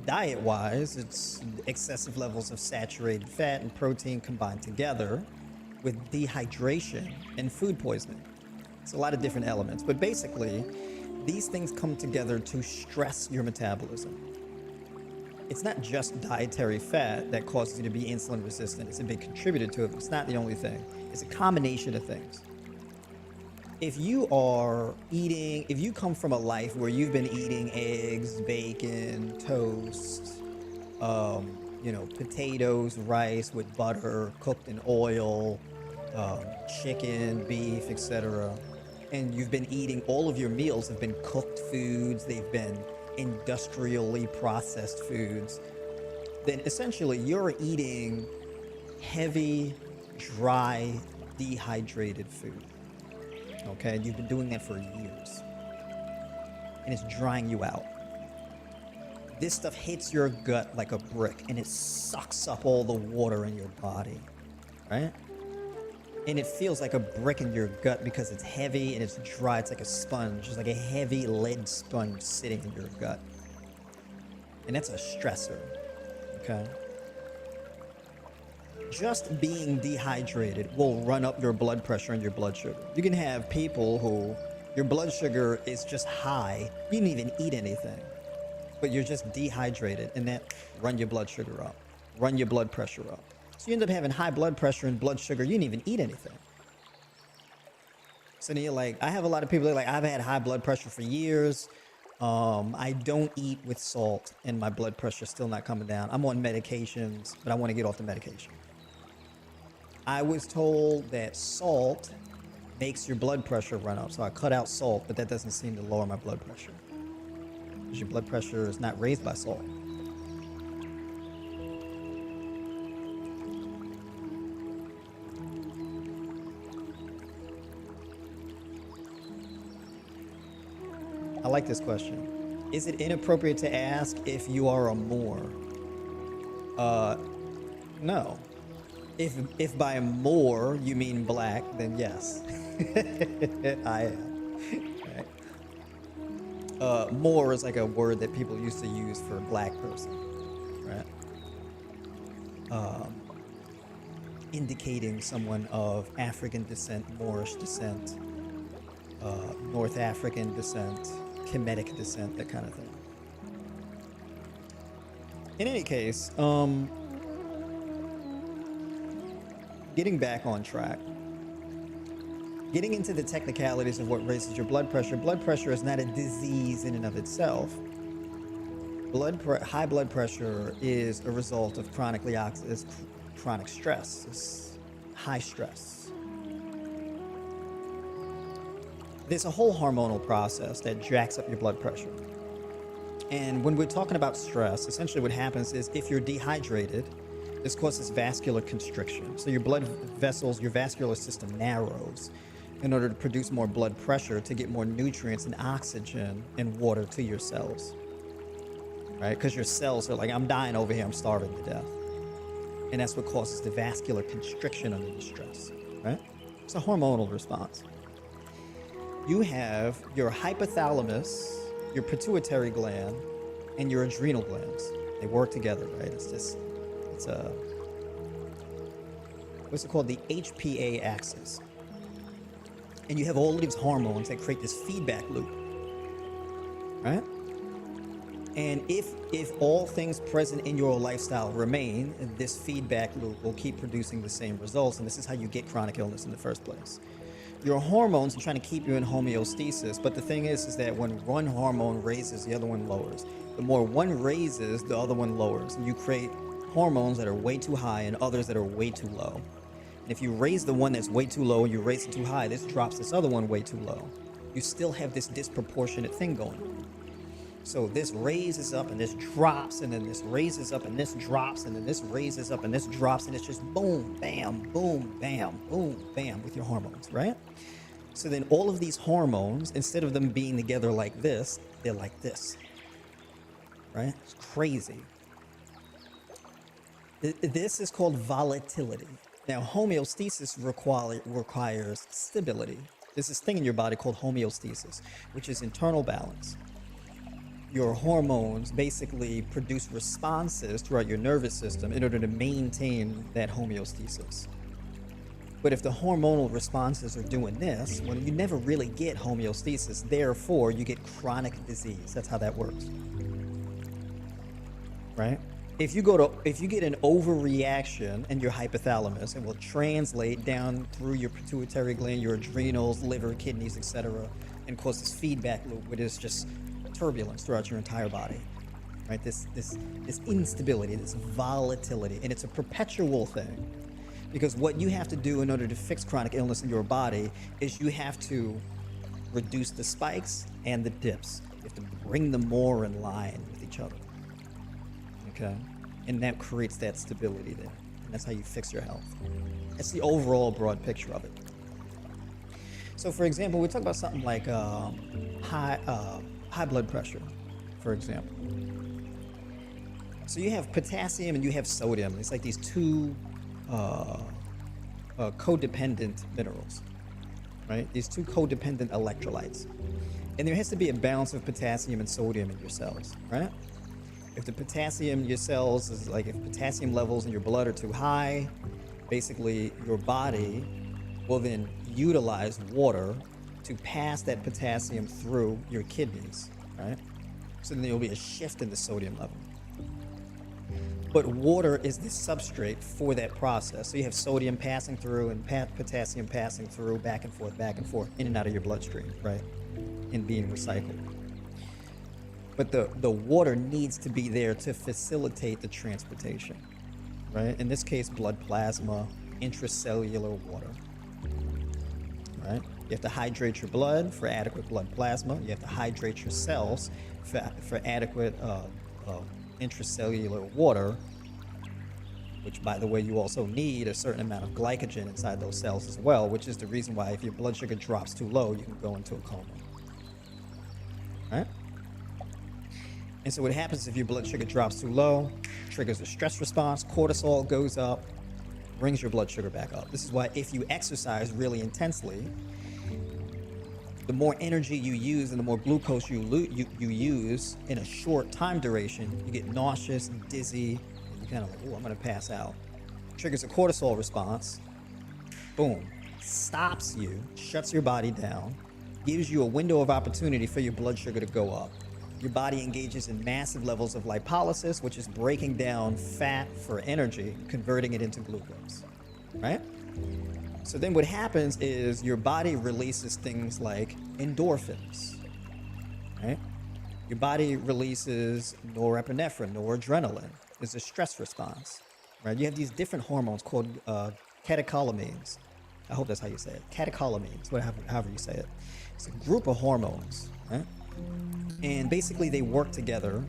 Diet-wise, it's excessive levels of saturated fat and protein combined together with dehydration and food poisoning. It's a lot of different elements, but basically, these things come together to stress your metabolism. It's not just dietary fat that causes you to be insulin resistant. It's a big contributor to it, but it's not the only thing. It's a combination of things. If you come from a life where you've been eating eggs, bacon, toast, potatoes, rice with butter, cooked in oil, chicken, beef, etc., and you've been eating, all of your meals have been cooked foods, they've been industrially processed foods, then essentially you're eating heavy, dry, dehydrated food. Okay, and you've been doing that for years, and it's drying you out. This stuff hits your gut like a brick, and it sucks up all the water in your body, right? And it feels like a brick in your gut because it's heavy and it's dry. It's like a sponge. It's like a heavy lead sponge sitting in your gut. And that's a stressor, okay? Just being dehydrated will run up your blood pressure and your blood sugar. You can have people who your blood sugar is just high. You didn't even eat anything, but you're just dehydrated, and that run your blood sugar up, run your blood pressure up. So you end up having high blood pressure and blood sugar. You didn't even eat anything. So then you're like, I have a lot of people that are like, I've had high blood pressure for years. I don't eat with salt and my blood pressure is still not coming down. I'm on medications, but I want to get off the medication. I was told that salt makes your blood pressure run up. So I cut out salt, but that doesn't seem to lower my blood pressure, because your blood pressure is not raised by salt. I like this question. Is it inappropriate to ask if you are a Moor? No. If by more you mean black, then yes, I am. Right? More is like a word that people used to use for a black person, right? Um, Indicating someone of African descent, Moorish descent, North African descent, Kemetic descent, that kind of thing. In any case, getting back on track, getting into the technicalities of what raises your blood pressure. Blood pressure is not a disease in and of itself. High blood pressure is a result of chronic stress. It's high stress. There's a whole hormonal process that jacks up your blood pressure. And when we're talking about stress, essentially what happens is if you're dehydrated, this causes vascular constriction. So your blood vessels, your vascular system narrows in order to produce more blood pressure to get more nutrients and oxygen and water to your cells, right? Because your cells are like, I'm dying over here, I'm starving to death. And that's what causes the vascular constriction under the stress, right? It's a hormonal response. You have your hypothalamus, your pituitary gland, and your adrenal glands. They work together, right? It's a, what's it called? The HPA axis. And you have all of these hormones that create this feedback loop, right? And if all things present in your lifestyle remain, this feedback loop will keep producing the same results. And this is how you get chronic illness in the first place. Your hormones are trying to keep you in homeostasis. But the thing is that when one hormone raises, the other one lowers. The more one raises, the other one lowers. And you create hormones that are way too high and others that are way too low. And if you raise the one that's way too low and you raise it too high, this drops this other one way too low. You still have this disproportionate thing going on. So this raises up and this drops, and then this raises up and this drops, and then this raises up and this drops, and it's just boom, bam, boom, bam, boom, bam with your hormones, right? So then all of these hormones, instead of them being together like this, they're like this, right? It's crazy. This is called volatility. Now, homeostasis requires stability. There's this thing in your body called homeostasis, which is internal balance. Your hormones basically produce responses throughout your nervous system in order to maintain that homeostasis. But if the hormonal responses are doing this, well, you never really get homeostasis. Therefore, you get chronic disease. That's how that works, right? If you get an overreaction in your hypothalamus, it will translate down through your pituitary gland, your adrenals, liver, kidneys, etc., and cause this feedback loop, which is just turbulence throughout your entire body, right? This instability, this volatility, and it's a perpetual thing, because what you have to do in order to fix chronic illness in your body is you have to reduce the spikes and the dips. You have to bring them more in line with each other, okay? And that creates that stability there, and that's how you fix your health. That's the overall broad picture of it. So, for example, we talk about something like high blood pressure, for example. So you have potassium and you have sodium. It's like these two codependent minerals, right? These two codependent electrolytes. And there has to be a balance of potassium and sodium in your cells, right? If the potassium in your cells is like, if potassium levels in your blood are too high, basically your body will then utilize water to pass that potassium through your kidneys, right? So then there will be a shift in the sodium level. But water is the substrate for that process. So you have sodium passing through and potassium passing through, back and forth, in and out of your bloodstream, right? And being recycled. But the water needs to be there to facilitate the transportation, right? In this case, blood plasma, intracellular water, right? You have to hydrate your blood for adequate blood plasma. You have to hydrate your cells for adequate intracellular water, which, by the way, you also need a certain amount of glycogen inside those cells as well, which is the reason why if your blood sugar drops too low, you can go into a coma, right? And so what happens if your blood sugar drops too low, triggers a stress response, cortisol goes up, brings your blood sugar back up. This is why if you exercise really intensely, the more energy you use and the more glucose you use in a short time duration, you get nauseous, dizzy, and you kind of like, oh, I'm going to pass out. Triggers a cortisol response. Boom. Stops you, shuts your body down, gives you a window of opportunity for your blood sugar to go up. Your body engages in massive levels of lipolysis, which is breaking down fat for energy, converting it into glucose, right? So then what happens is your body releases things like endorphins, right? Your body releases norepinephrine, noradrenaline. It's a stress response, right? You have these different hormones called catecholamines. I hope that's how you say it. Catecholamines, however you say it. It's a group of hormones, right? And basically they work together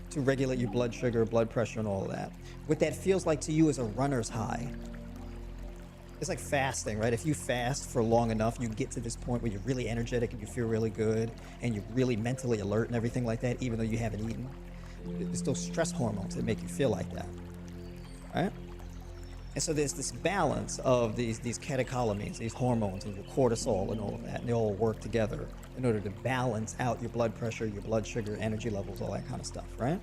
to regulate your blood sugar, blood pressure, and all of that. What that feels like to you is a runner's high. It's like fasting, right? If you fast for long enough, you get to this point where you're really energetic and you feel really good and you're really mentally alert and everything like that, even though you haven't eaten. It's those stress hormones that make you feel like that, right? And so there's this balance of these catecholamines, these hormones, and your cortisol and all of that, and they all work together in order to balance out your blood pressure, your blood sugar, energy levels, all that kind of stuff, right?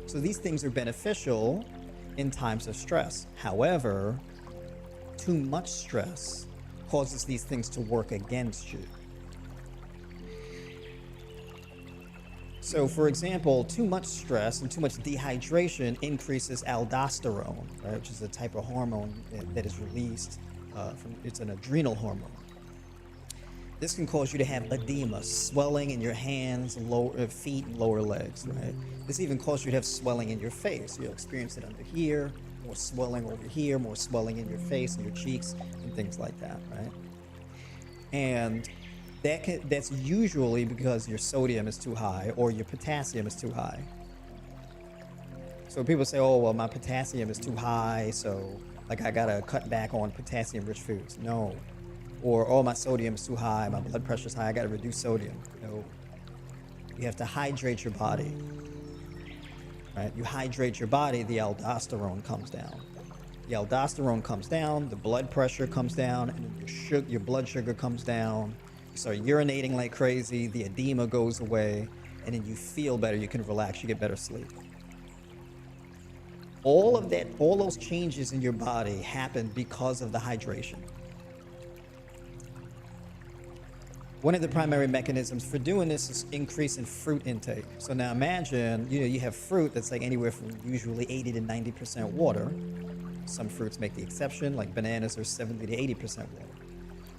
So these things are beneficial in times of stress. However, too much stress causes these things to work against you. So, for example, too much stress and too much dehydration increases aldosterone, right, which is a type of hormone that is released it's an adrenal hormone. This can cause you to have edema, swelling in your hands, feet, and lower legs, right? This even causes you to have swelling in your face. You'll experience it under here, more swelling over here, more swelling in your face and your cheeks, and things like that, right? And that's usually because your sodium is too high or your potassium is too high. So people say, oh, well, my potassium is too high, so like I gotta cut back on potassium-rich foods. No. Or, oh, my sodium is too high, my blood pressure is high, I gotta reduce sodium. No. You have to hydrate your body, right? You hydrate your body, the aldosterone comes down. The aldosterone comes down, the blood pressure comes down, and your blood sugar comes down. You start urinating like crazy, the edema goes away, and then you feel better, you can relax, you get better sleep. All of that, all those changes in your body happen because of the hydration. One of the primary mechanisms for doing this is increase in fruit intake. So now imagine, you have fruit that's like anywhere from usually 80 to 90% water. Some fruits make the exception, like bananas are 70 to 80% water.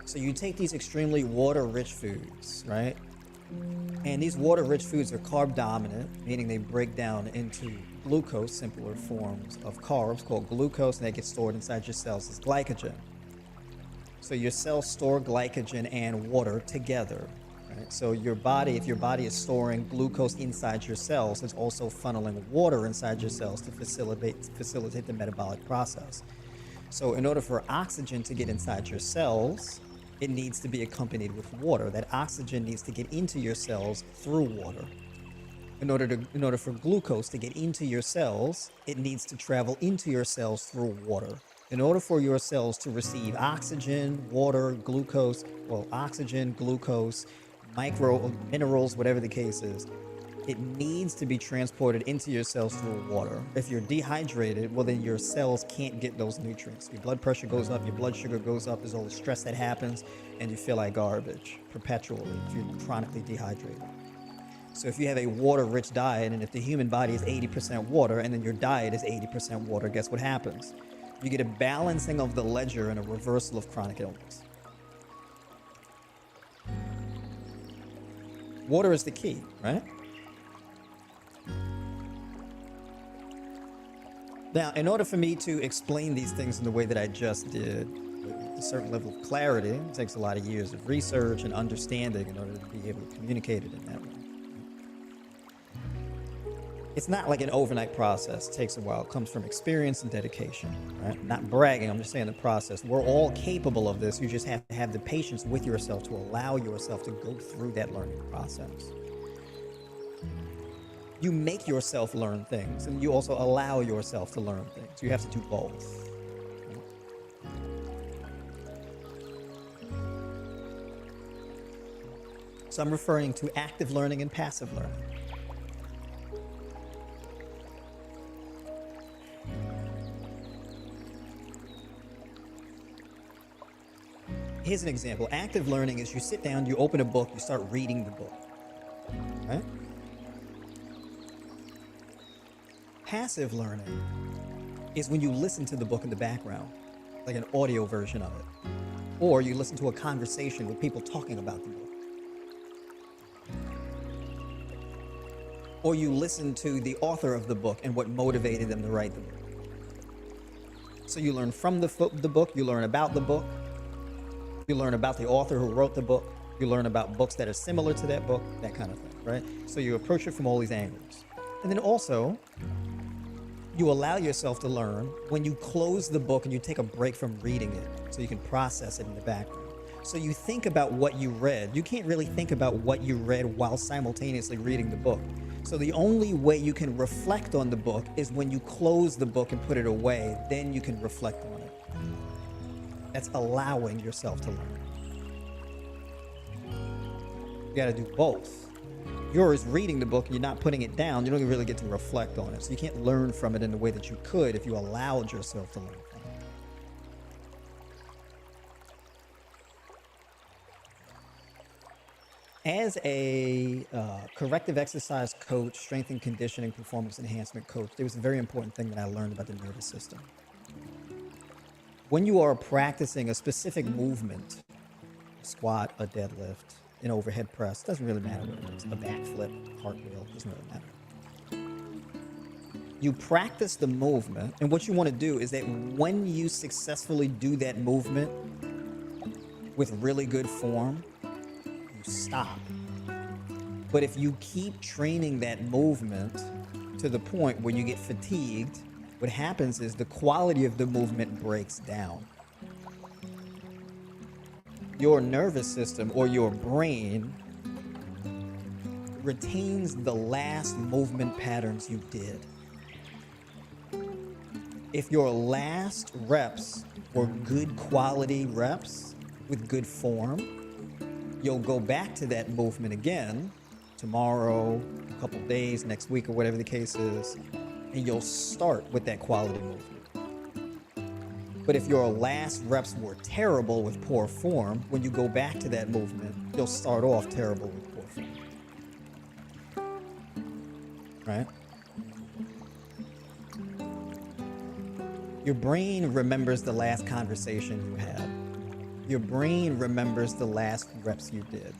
So you take these extremely water-rich foods, right? And these water-rich foods are carb dominant, meaning they break down into glucose, simpler forms of carbs called glucose, and that gets stored inside your cells as glycogen. So your cells store glycogen and water together, right? So your body, if your body is storing glucose inside your cells, it's also funneling water inside your cells to facilitate the metabolic process. So in order for oxygen to get inside your cells, it needs to be accompanied with water. That oxygen needs to get into your cells through water. In order for glucose to get into your cells, it needs to travel into your cells through water. In order for your cells to receive oxygen, water, glucose, well, oxygen, glucose, micro minerals, whatever the case is, it needs to be transported into your cells through water. If you're dehydrated, well, then your cells can't get those nutrients. Your blood pressure goes up, your blood sugar goes up, there's all the stress that happens, and you feel like garbage perpetually if you're chronically dehydrated. So if you have a water-rich diet, and if the human body is 80% water, and then your diet is 80% water, guess what happens? You get a balancing of the ledger and a reversal of chronic illness. Water is the key, right? Now, in order for me to explain these things in the way that I just did, with a certain level of clarity, it takes a lot of years of research and understanding in order to be able to communicate it in that way. It's not like an overnight process. It takes a while. It comes from experience and dedication, right? Not bragging, I'm just saying the process. We're all capable of this. You just have to have the patience with yourself to allow yourself to go through that learning process. You make yourself learn things, and you also allow yourself to learn things. You have to do both. So I'm referring to active learning and passive learning. Here's an example. Active learning is you sit down, you open a book, you start reading the book, right? Passive learning is when you listen to the book in the background, like an audio version of it, or you listen to a conversation with people talking about the book, or you listen to the author of the book and what motivated them to write the book. So you learn from the book, you learn about the book, you learn about the author who wrote the book, you learn about books that are similar to that book, that kind of thing, right? So you approach it from all these angles. And then also, you allow yourself to learn when you close the book and you take a break from reading it so you can process it in the background. So you think about what you read. You can't really think about what you read while simultaneously reading the book. So the only way you can reflect on the book is when you close the book and put it away, then you can reflect on it. That's allowing yourself to learn. You got to do both. Yours reading the book and you're not putting it down, you don't really get to reflect on it. So you can't learn from it in the way that you could if you allowed yourself to learn from it. As a corrective exercise coach, strength and conditioning, performance enhancement coach, there was a very important thing that I learned about the nervous system. When you are practicing a specific movement, a squat, a deadlift, an overhead press, doesn't really matter what it is, a backflip, cartwheel, doesn't really matter. You practice the movement, and what you want to do is that when you successfully do that movement with really good form, you stop. But if you keep training that movement to the point where you get fatigued, what happens is the quality of the movement breaks down. Your nervous system or your brain retains the last movement patterns you did. If your last reps were good quality reps with good form, you'll go back to that movement again tomorrow, a couple days, next week, or whatever the case is, and you'll start with that quality movement. But if your last reps were terrible with poor form, when you go back to that movement, you'll start off terrible with poor form. Right? Your brain remembers the last conversation you had. Your brain remembers the last reps you did.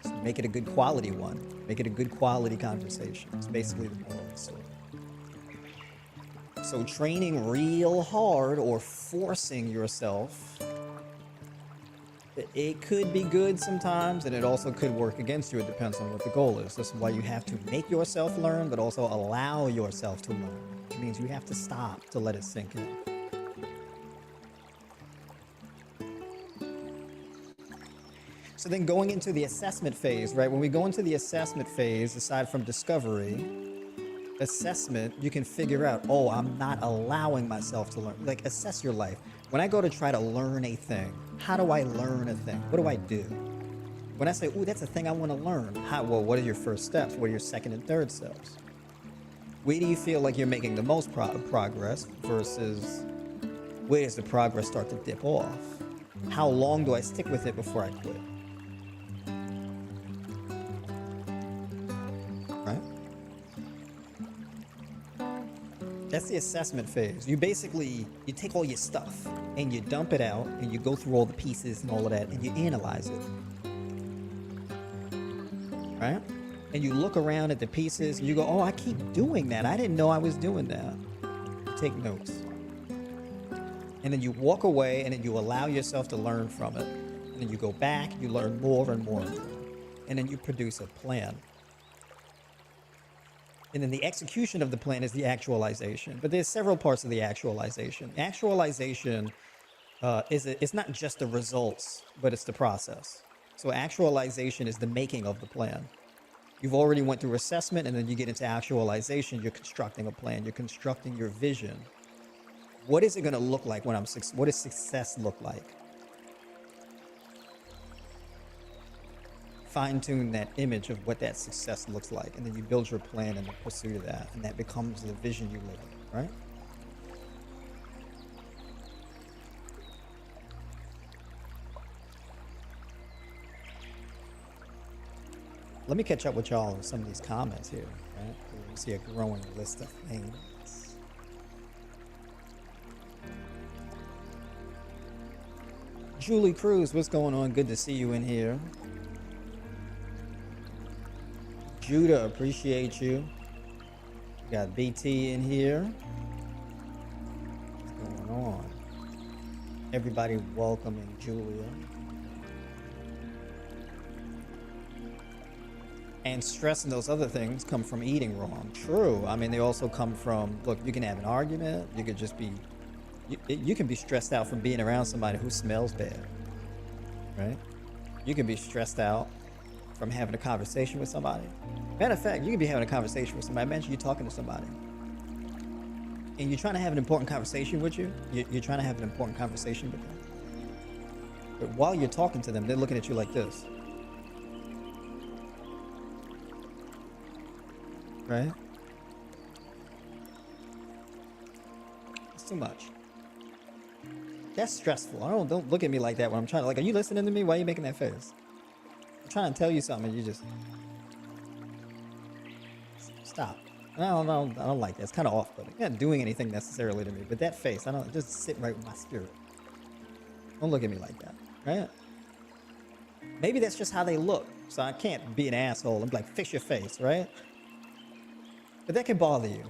So make it a good quality one. Make it a good quality conversation. It's basically the moral of the story. So training real hard or forcing yourself, it could be good sometimes, and it also could work against you. It depends on what the goal is. This is why you have to make yourself learn, but also allow yourself to learn. It means you have to stop to let it sink in. So then going into the assessment phase, right? When we go into the assessment phase, aside from discovery, assessment, you can figure out, oh, I'm not allowing myself to learn. Like, assess your life. When I go to try to learn a thing, how do I learn a thing? What do I do? When I say, ooh, that's a thing I want to learn, well, what are your first steps? What are your second and third steps? Where do you feel like you're making the most progress versus where does the progress start to dip off? How long do I stick with it before I quit? Right? That's the assessment phase. You basically, you take all your stuff and you dump it out and you go through all the pieces and all of that and you analyze it. Right? And you look around at the pieces and you go, oh, I keep doing that. I didn't know I was doing that. You take notes. And then you walk away and then you allow yourself to learn from it. And then you go back, you learn more and more and more. And then you produce a plan. And then the execution of the plan is the actualization. But there's several parts of the actualization. Actualization it's not just the results, but it's the process. So actualization is the making of the plan. You've already went through assessment, and then you get into actualization. You're constructing a plan. You're constructing your vision. What is it going to look like when what does success look like? fine tune that image of what that success looks like, and then you build your plan in the pursuit of that, and that becomes the vision you live in, right? Let me catch up with y'all on some of these comments here, right? You see a growing list of things. Julie Cruz, what's going on? Good to see you in here. Judah, appreciate you. We got BT in here. What's going on? Everybody welcoming Julia. And stress and those other things come from eating wrong. True. I mean, they also come from, look, you can have an argument. You could just be, you can be stressed out from being around somebody who smells bad, right? You can be stressed out from having a conversation with somebody. Matter of fact, you can be having a conversation with somebody. Imagine you're talking to somebody and you're trying to have an important conversation with you. You're trying to have an important conversation with them. But while you're talking to them, they're looking at you like this. Right? It's too much. That's stressful. Don't look at me like that when I'm trying to, like, are you listening to me? Why are you making that face? I'm trying to tell you something and you just stop. I don't like that. It's kind of off-putting. You're not doing anything necessarily to me, but that face, just sit right with my spirit. Don't look at me like that, right? Maybe that's just how they look. So I can't be an asshole and be like, fix your face, right? But that can bother you.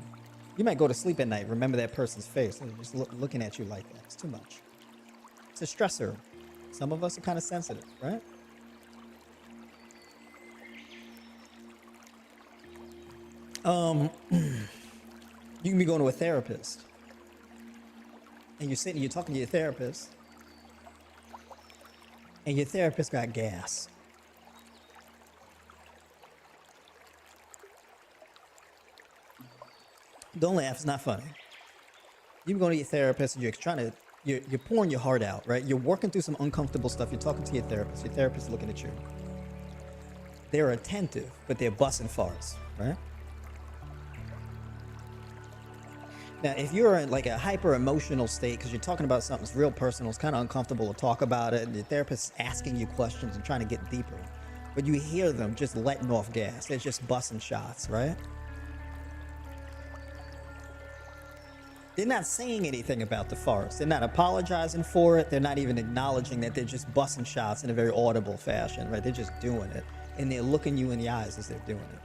You might go to sleep at night, remember that person's face, and just looking at you like that. It's too much. It's a stressor. Some of us are kind of sensitive, right? You can be going to a therapist, and you're talking to your therapist, and your therapist got gas. Don't laugh, it's not funny. You can go to your therapist and you're pouring your heart out, right? You're working through some uncomfortable stuff. You're talking to your therapist is looking at you. They're attentive, but they're busting farts, right? Now, if you're in like a hyper emotional state because you're talking about something that's real personal, it's kind of uncomfortable to talk about it, and the therapist is asking you questions and trying to get deeper, but you hear them just letting off gas. They're just busting shots, right? They're not saying anything about the farts. They're not apologizing for it. They're not even acknowledging that they're just busting shots in a very audible fashion, right? They're just doing it. And they're looking you in the eyes as they're doing it.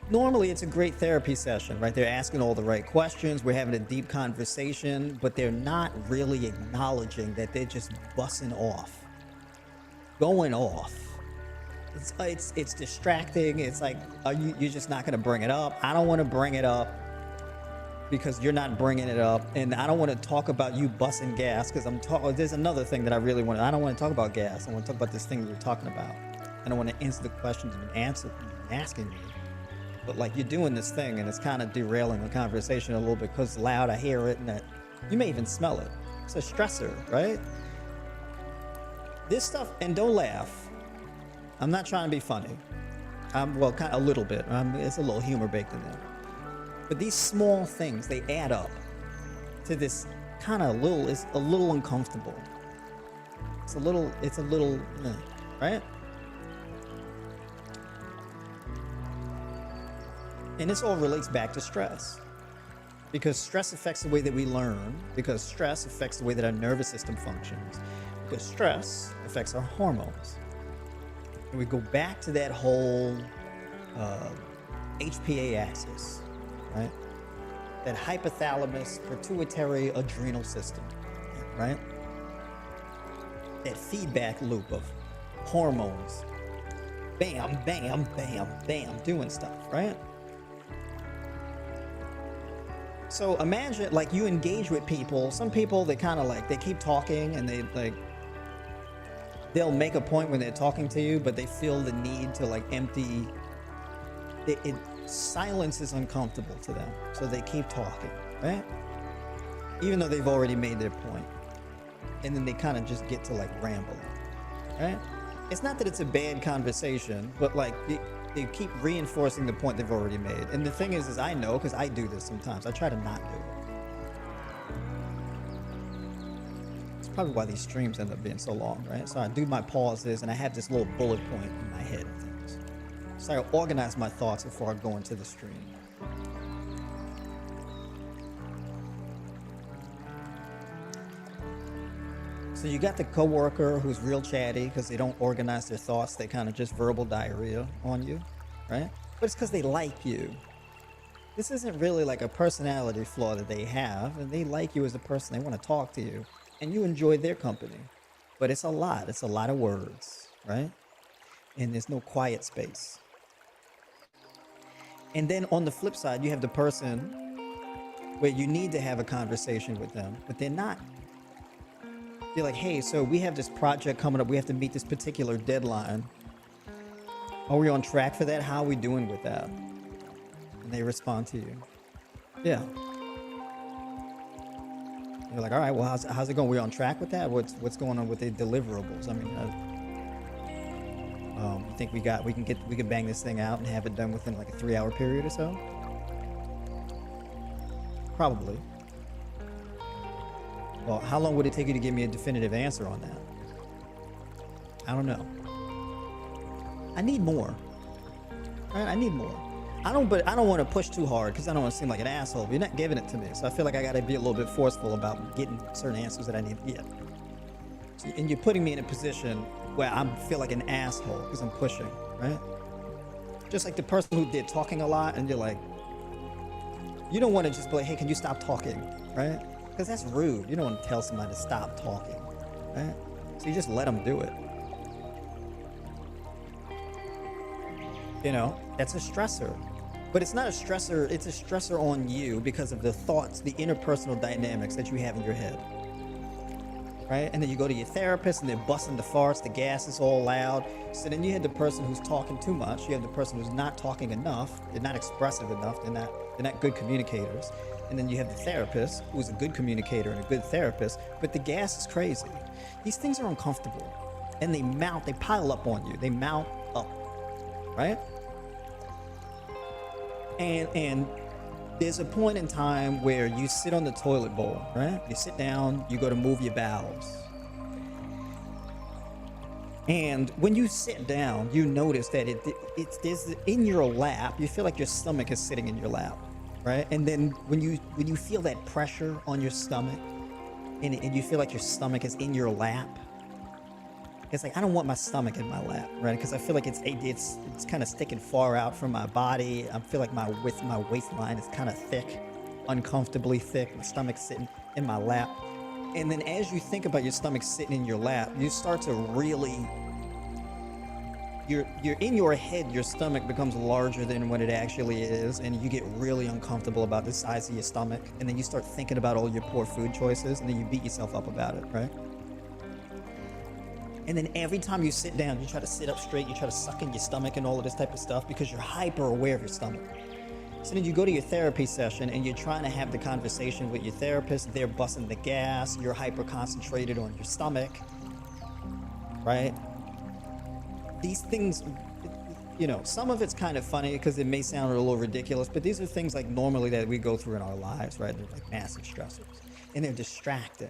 Normally, it's a great therapy session, right? They're asking all the right questions. We're having a deep conversation, but they're not really acknowledging that they're just busting off, going off. It's distracting. It's like, you're just not going to bring it up. I don't want to bring it up because you're not bringing it up, and I don't want to talk about you busting gas because there's another thing that I really want. I don't want to talk about gas. I want to talk about this thing that you're talking about. I don't want to answer the questions you've been asking me. But like, you're doing this thing and it's kind of derailing the conversation a little bit because it's loud. I hear it, and that you may even smell it. It's a stressor, right? This stuff, and don't laugh. I'm not trying to be funny. Well, kind of a little bit. It's a little humor baked in there. But these small things, they add up to this kind of it's a little uncomfortable. It's a little, right? And this all relates back to stress. Because stress affects the way that we learn, because stress affects the way that our nervous system functions, because stress affects our hormones. And we go back to that whole HPA axis. Right? That hypothalamus pituitary adrenal system, right? That feedback loop of hormones, bam, bam, bam, bam, doing stuff, right? So imagine, like, you engage with people. Some people, they kind of like, they keep talking and they'll make a point when they're talking to you, but they feel the need to like empty it. Silence is uncomfortable to them, so they keep talking, right? Even though they've already made their point. And then they kind of just get to like rambling, right? it's not that it's a bad conversation, but like they keep reinforcing the point they've already made. And the thing is I know, because I do this sometimes. I try to not do it. It's probably why these streams end up being so long, right? So I do my pauses and I have this little bullet point in my head of things. So I organize my thoughts before I go into the stream. So you got the coworker who's real chatty because they don't organize their thoughts. They kind of just verbal diarrhea on you, right? But it's because they like you. This isn't really like a personality flaw that they have, and they like you as a person. They want to talk to you, and you enjoy their company. But it's a lot. It's a lot of words, right? And there's no quiet space. And then on the flip side, you have the person where you need to have a conversation with them, but they're not. You're like, hey, so we have this project coming up. We have to meet this particular deadline. Are we on track for that? How are we doing with that? And they respond to you. Yeah. You're like, all right, well, how's it going? We on track with that? What's going on with the deliverables? I mean, you think we can bang this thing out and have it done within like a 3-hour period or so? Probably. Well, how long would it take you to give me a definitive answer on that? I don't know. I need more. Right? I need more. I don't want to push too hard because I don't want to seem like an asshole. You're not giving it to me, so I feel like I got to be a little bit forceful about getting certain answers that I need to get. So, and you're putting me in a position where I feel like an asshole because I'm pushing, right? Just like the person who did talking a lot, and you're like, you don't want to just be like, hey, can you stop talking, right? Because that's rude. You don't want to tell somebody to stop talking, right? So you just let them do it. You know, that's a stressor. But it's not a stressor, it's a stressor on you because of the thoughts, the interpersonal dynamics that you have in your head. Right? And then you go to your therapist and they're busting the farts, the gas is all loud. So then you have the person who's talking too much, you have the person who's not talking enough, they're not expressive enough, they're not good communicators. And then you have the therapist who's a good communicator and a good therapist, but the gas is crazy. These things are uncomfortable and they pile up on you. They mount up, right? And there's a point in time where you sit on the toilet bowl, right? You sit down, you go to move your bowels. And when you sit down, you notice that it's in your lap. You feel like your stomach is sitting in your lap, right? And then when you feel that pressure on your stomach and you feel like your stomach is in your lap, it's like, I don't want my stomach in my lap, right? Because I feel like it's kind of sticking far out from my body. I feel like my waistline is kind of thick, uncomfortably thick. My stomach's sitting in my lap. And then as you think about your stomach sitting in your lap, you start to really, you're in your head, your stomach becomes larger than what it actually is, and you get really uncomfortable about the size of your stomach. And then you start thinking about all your poor food choices, and then you beat yourself up about it, right? And then every time you sit down, you try to sit up straight, you try to suck in your stomach and all of this type of stuff because you're hyper aware of your stomach. So then you go to your therapy session and you're trying to have the conversation with your therapist, they're busting the gas, you're hyper concentrated on your stomach, right? These things, you know, some of it's kind of funny because it may sound a little ridiculous, but these are things like normally that we go through in our lives, right? They're like massive stressors and they're distracting.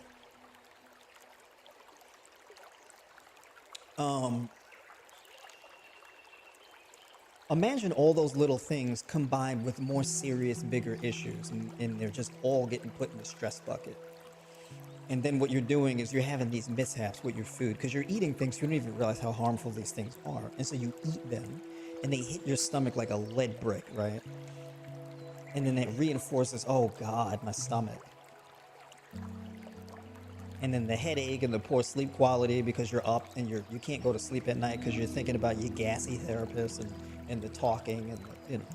Imagine all those little things combined with more serious, bigger issues, and they're just all getting put in the stress bucket. And then what you're doing is you're having these mishaps with your food because you're eating things you don't even realize how harmful these things are. And so you eat them and they hit your stomach like a lead brick, right? And then it reinforces, oh God, my stomach. And then the headache and the poor sleep quality because you're up and you can't go to sleep at night because you're thinking about your gassy therapist and the talking and the, you know.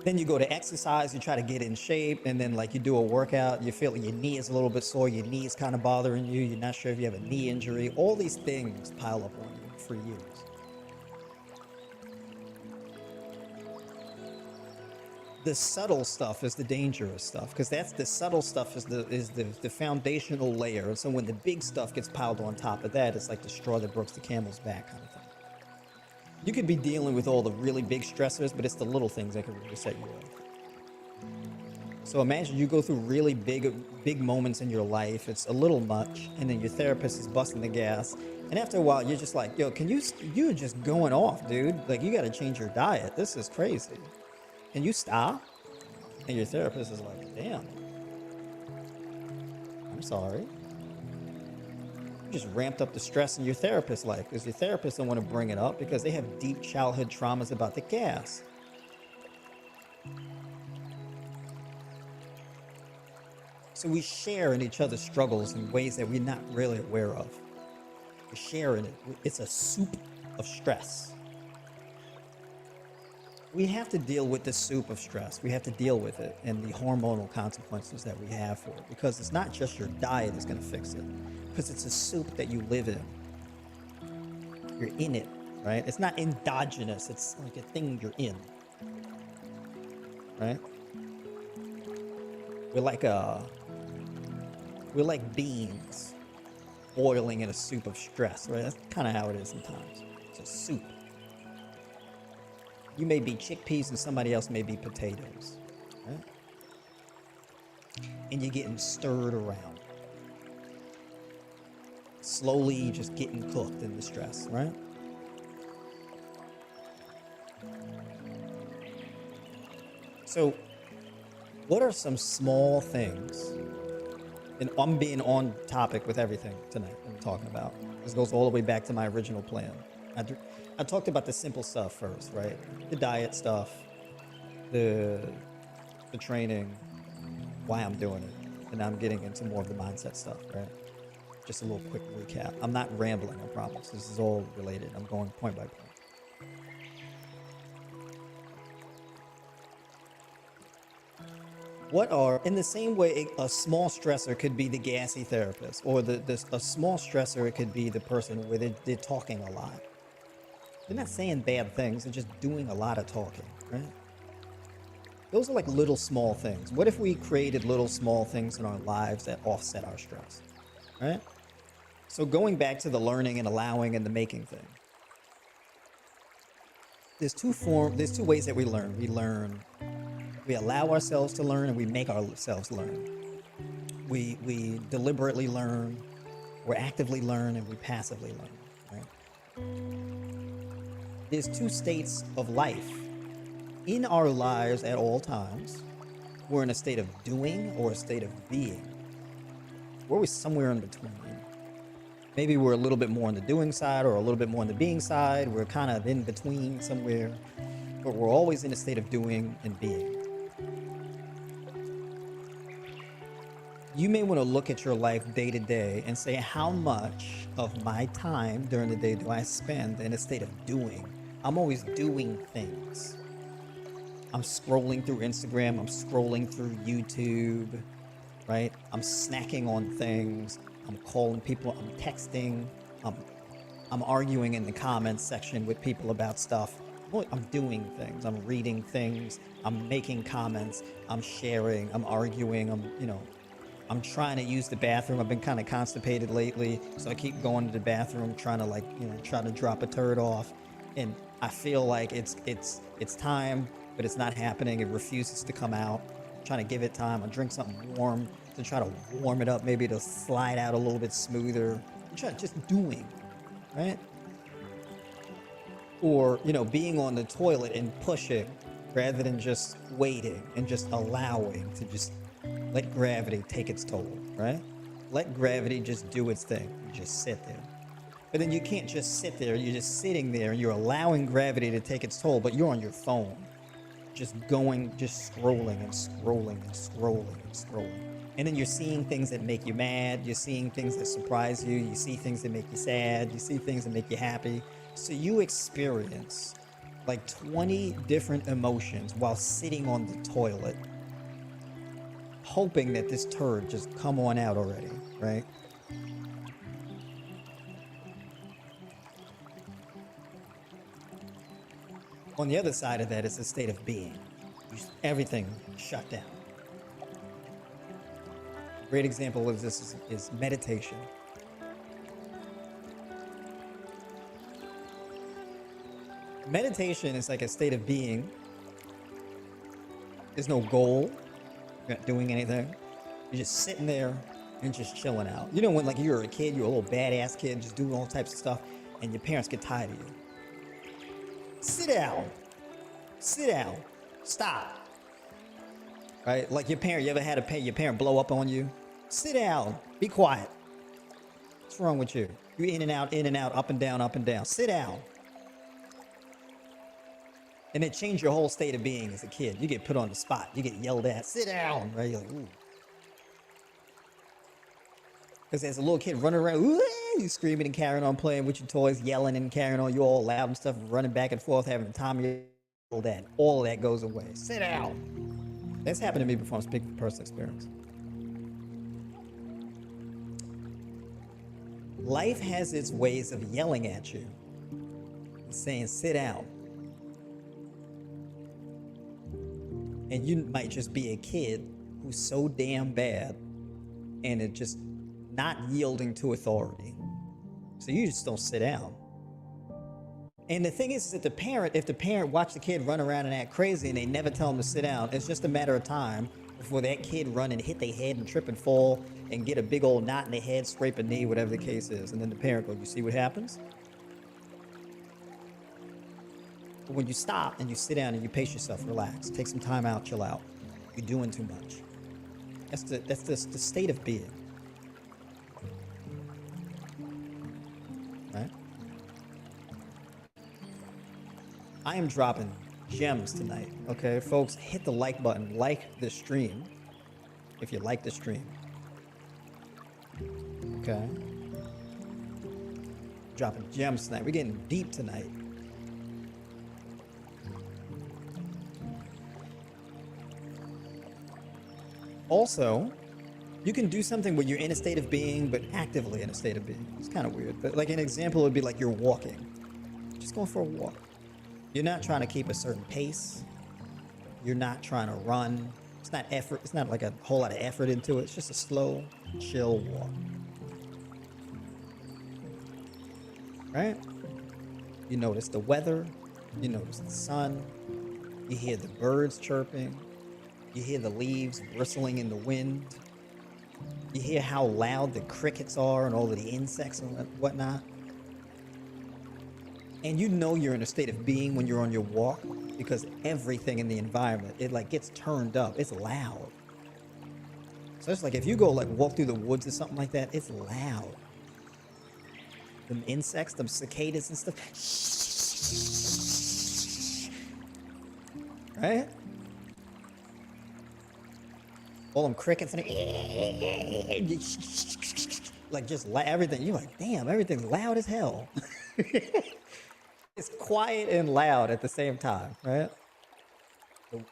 Then you go to exercise, you try to get in shape, and then like you do a workout, you feel like your knee is a little bit sore, your knee is kind of bothering you, you're not sure if you have a knee injury. All these things pile up on you for years. The subtle stuff is the dangerous stuff, because that's the subtle stuff is the foundational layer. And so when the big stuff gets piled on top of that, it's like the straw that breaks the camel's back kind of thing. You could be dealing with all the really big stressors, but it's the little things that can really set you off. So imagine you go through really big moments in your life. It's a little much, and then your therapist is busting the gas. And after a while, you're just like, yo, you're just going off, dude. Like, you got to change your diet. This is crazy. Can you stop? And your therapist is like, damn, I'm sorry. You just ramped up the stress in your therapist's life, because your therapist don't want to bring it up because they have deep childhood traumas about the gas. So we share in each other's struggles in ways that we're not really aware of. We share in it. It's a soup of stress. We have to deal with the soup of stress. We have to deal with it and the hormonal consequences that we have for it, because it's not just your diet that's going to fix it, because it's a soup that you live in. You're in it, right? It's not endogenous. It's like a thing you're in, right? We're like beans boiling in a soup of stress, right? That's kind of how it is sometimes. It's a soup. You may be chickpeas and somebody else may be potatoes, right? And you're getting stirred around. Slowly just getting cooked in the stress, right? So, what are some small things? And I'm being on topic with everything tonight I'm talking about. This goes all the way back to my original plan. I talked about the simple stuff first, right? The diet stuff, the training, why I'm doing it. And I'm getting into more of the mindset stuff, right? Just a little quick recap. I'm not rambling, I promise. This is all related. I'm going point by point. What are, in the same way, a small stressor could be the gassy therapist, or a small stressor, it could be the person where they're talking a lot. They're not saying bad things, they're just doing a lot of talking, right? Those are like little small things. What if we created little small things in our lives that offset our stress, right? So going back to the learning and allowing and the making thing. There's two ways that we learn. We allow ourselves to learn, and we make ourselves learn. We deliberately learn, we actively learn, and we passively learn, right? There's two states of life in our lives at all times. We're in a state of doing or a state of being. We're always somewhere in between. Maybe we're a little bit more on the doing side or a little bit more on the being side. We're kind of in between somewhere, but we're always in a state of doing and being. You may want to look at your life day to day and say, how much of my time during the day do I spend in a state of doing? I'm always doing things. I'm scrolling through Instagram. I'm scrolling through YouTube, right? I'm snacking on things. I'm calling people. I'm texting. I'm arguing in the comments section with people about stuff. I'm doing things. I'm reading things. I'm making comments. I'm sharing. I'm arguing. I'm trying to use the bathroom. I've been kind of constipated lately, so I keep going to the bathroom, trying to try to drop a turd off. And I feel like it's time, but it's not happening. It refuses to come out. I'm trying to give it time. I drink something warm to try to warm it up. Maybe it'll slide out a little bit smoother. Just doing, right? Or, being on the toilet and pushing rather than just waiting and just allowing to just let gravity take its toll, right? Let gravity just do its thing. You just sit there. But then you can't just sit there. You're just sitting there and you're allowing gravity to take its toll, but you're on your phone. Just scrolling and scrolling and scrolling and scrolling. And then you're seeing things that make you mad. You're seeing things that surprise you. You see things that make you sad. You see things that make you happy. So you experience like 20 different emotions while sitting on the toilet, hoping that this turd just come on out already, right? On the other side of that is a state of being. Everything shut down. A great example of this is meditation. Meditation is like a state of being. There's no goal. You're not doing anything. You're just sitting there and just chilling out. You know, when like you're a kid, you're a little badass kid, just doing all types of stuff, and your parents get tired of you. Sit down. Sit down. Stop. Right? Like your parent, you ever had your parent blow up on you? Sit down. Be quiet. What's wrong with you? You're in and out, up and down, up and down. Sit down. And it changed your whole state of being as a kid. You get put on the spot. You get yelled at. Sit down. Right? You're like, ooh. Because as a little kid running around, ooh, you screaming and carrying on, playing with your toys, yelling and carrying on. You all loud and stuff, running back and forth, having the time of your that. All of that goes away. Sit down. That's happened to me before. I'm speaking from personal experience. Life has its ways of yelling at you and saying, sit down. And you might just be a kid who's so damn bad and it just not yielding to authority. So you just don't sit down. And the thing is that if the parent watch the kid run around and act crazy and they never tell him to sit down, it's just a matter of time before that kid run and hit their head and trip and fall and get a big old knot in their head, scrape a knee, whatever the case is. And then the parent goes, you see what happens? But when you stop and you sit down and you pace yourself, relax, take some time out, chill out. You're doing too much. That's the state of being. Right? I am dropping gems tonight. Okay, folks, hit the like button, like the stream if you like the stream. Okay. Dropping gems tonight. We're getting deep tonight. Also, you can do something where you're in a state of being, but actively in a state of being. It's kind of weird, but like an example would be like you're walking. Just going for a walk. You're not trying to keep a certain pace. You're not trying to run. It's not effort. It's not like a whole lot of effort into it. It's just a slow, chill walk. Right? You notice the weather. You notice the sun. You hear the birds chirping. You hear the leaves bristling in the wind. You hear how loud the crickets are and all of the insects and whatnot. And you know you're in a state of being when you're on your walk because everything in the environment, it like gets turned up. It's loud. So it's like if you go like walk through the woods or something like that, it's loud. Them insects, them cicadas and stuff. Right? All them crickets and like just everything. You're like, damn, everything's loud as hell. It's quiet and loud at the same time, right?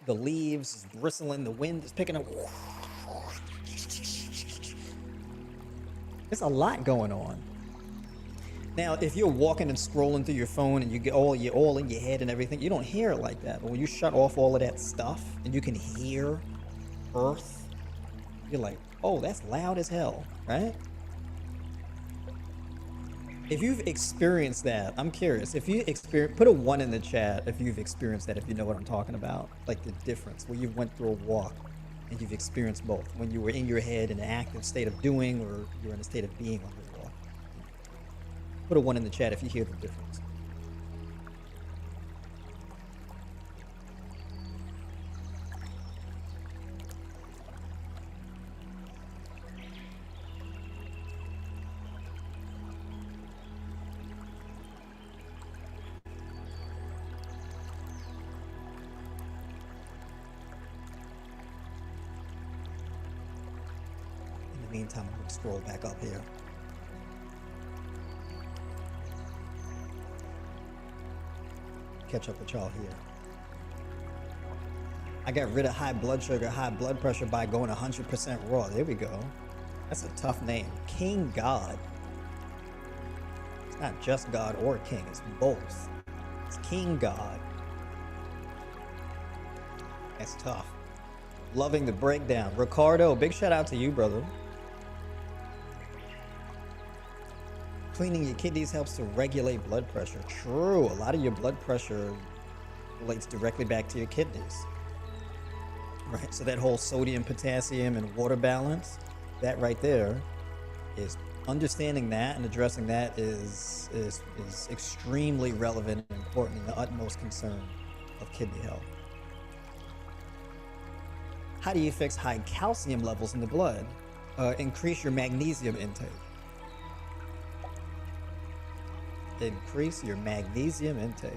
The leaves is bristling, the wind is picking up. There's a lot going on. Now, if you're walking and scrolling through your phone and you get all in your head and everything, you don't hear it like that. But when you shut off all of that stuff and you can hear Earth, you're like, oh, that's loud as hell, right? If you've experienced that, I'm curious. If you put a 1 in the chat if you've experienced that, if you know what I'm talking about, like the difference where you went through a walk and you've experienced both, when you were in your head in an active state of doing or you're in a state of being on your walk. Put a 1 in the chat if you hear the difference. Meantime, I'm going to scroll back up here. Catch up with y'all here. I got rid of high blood sugar, high blood pressure by going 100% raw. There we go. That's a tough name. King God. It's not just God or King, it's both. It's King God. That's tough. Loving the breakdown. Ricardo, big shout out to you, brother. Cleaning your kidneys helps to regulate blood pressure. True. A lot of your blood pressure relates directly back to your kidneys. Right? So that whole sodium, potassium, and water balance, that right there is understanding that and addressing that is extremely relevant and important and the utmost concern of kidney health. How do you fix high calcium levels in the blood? Increase your magnesium intake. Increase your magnesium intake.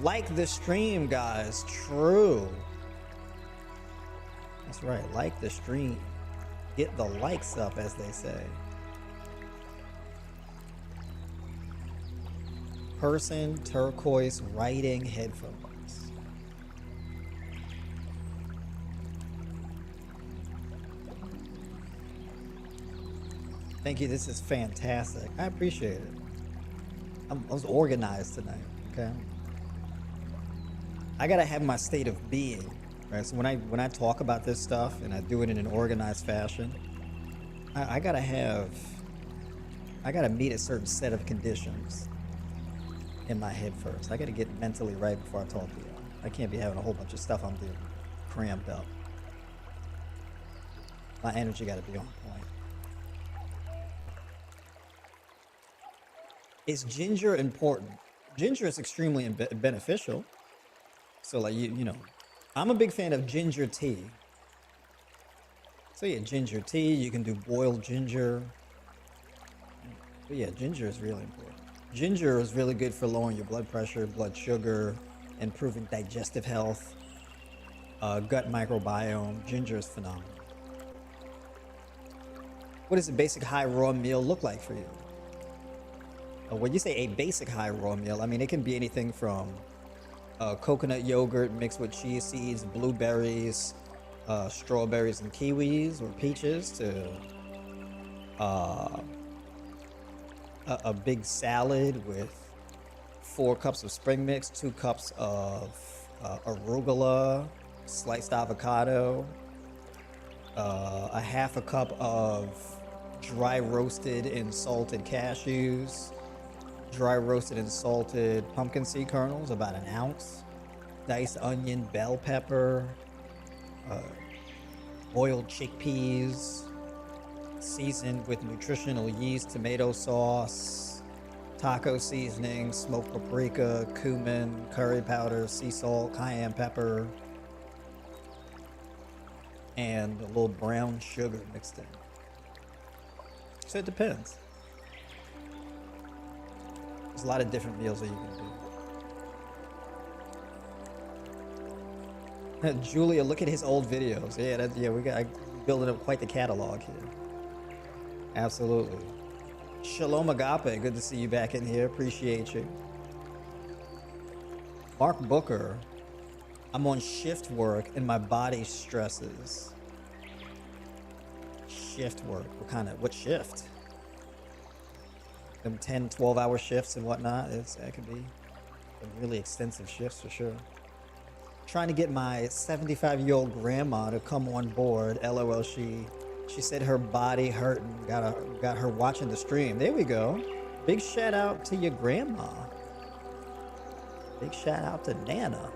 Like the stream, guys. True. That's right. Like the stream. Get the likes up, as they say. Person turquoise writing headphones. Thank you. This is fantastic. I appreciate it. I was organized tonight. Okay. I gotta have my state of being, right? So when I talk about this stuff and I do it in an organized fashion, I gotta meet a certain set of conditions in my head first. I gotta get mentally right before I talk to you. I can't be having a whole bunch of stuff I'm doing crammed up. My energy gotta be on point. Is ginger important? Ginger is extremely beneficial. So like, you know, I'm a big fan of ginger tea. So yeah, ginger tea, you can do boiled ginger. But yeah, ginger is really important. Ginger is really good for lowering your blood pressure, blood sugar, improving digestive health, gut microbiome. Ginger is phenomenal. What does a basic high raw meal look like for you? When you say a basic high raw meal, I mean, it can be anything from coconut yogurt mixed with chia seeds, blueberries, strawberries and kiwis or peaches to a big salad with 4 cups of spring mix, 2 cups of arugula, sliced avocado, a half a cup of dry roasted and salted cashews, dry roasted and salted pumpkin seed kernels, about an ounce, diced onion, bell pepper, boiled chickpeas, seasoned with nutritional yeast, tomato sauce, taco seasoning, smoked paprika, cumin, curry powder, sea salt, cayenne pepper, and a little brown sugar mixed in. So it depends. There's a lot of different meals that you can do. Julia, look at his old videos. Yeah, we got building up quite the catalog here. Absolutely. Shalom Agape, good to see you back in here. Appreciate you. Mark Booker, I'm on shift work and my body stresses. Shift work. What shift? Them 10, 12-hour shifts and whatnot. That could be some really extensive shifts for sure. Trying to get my 75-year-old grandma to come on board. LOL, she said her body hurt and got her watching the stream. There we go. Big shout out to your grandma. Big shout out to Nana.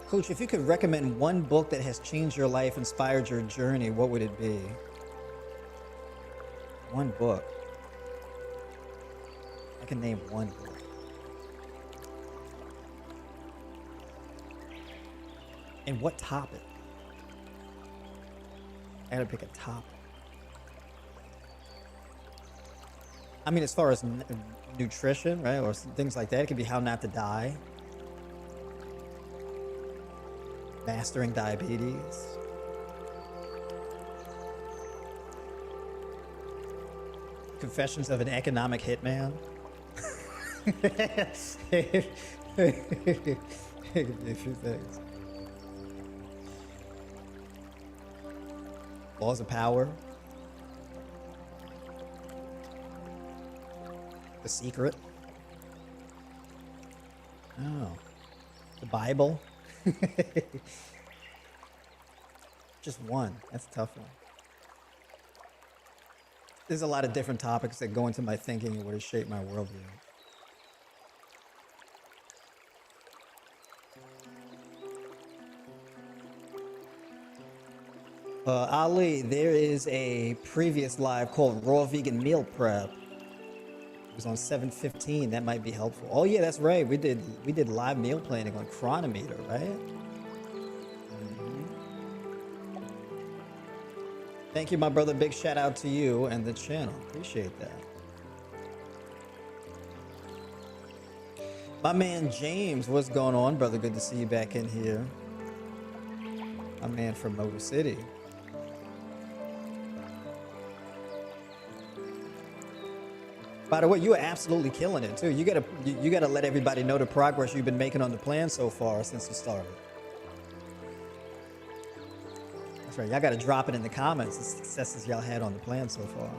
Coach, if you could recommend one book that has changed your life, inspired your journey, what would it be? One book. I can name one book. And what topic? I gotta pick a topic. I mean, as far as nutrition, right, or things like that, it could be How Not to Die. Mastering Diabetes. Confessions of an Economic Hitman. It could be a few things. Laws of Power. The Secret. Oh. The Bible. Just one. That's a tough one. There's a lot of different topics that go into my thinking and what has shaped my worldview. Ali, there is a previous live called Raw Vegan Meal Prep. It was on 7/15. That might be helpful. Oh yeah, that's right. We did live meal planning on Chronometer, right? Thank you, my brother. Big shout out to you and the channel. Appreciate that. My man James, what's going on, brother? Good to see you back in here. My man from Motor City. By the way, you are absolutely killing it too. You gotta let everybody know the progress you've been making on the plan so far since you started. That's right. Y'all gotta drop it in the comments, the successes y'all had on the plan so far.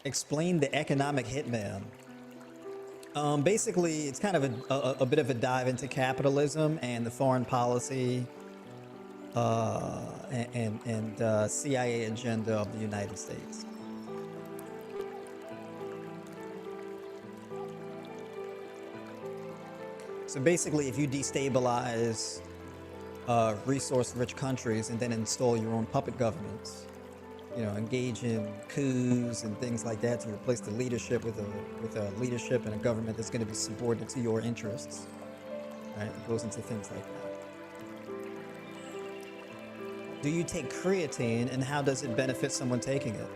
Explain the economic hitman. Basically, it's kind of a bit of a dive into capitalism and the foreign policy and CIA agenda of the United States. So basically, if you destabilize resource-rich countries and then install your own puppet governments, you know, engage in coups and things like that to replace the leadership with a leadership and a government that's going to be subordinate to your interests, right? It goes into things like that. Do you take creatine, and how does it benefit someone taking it?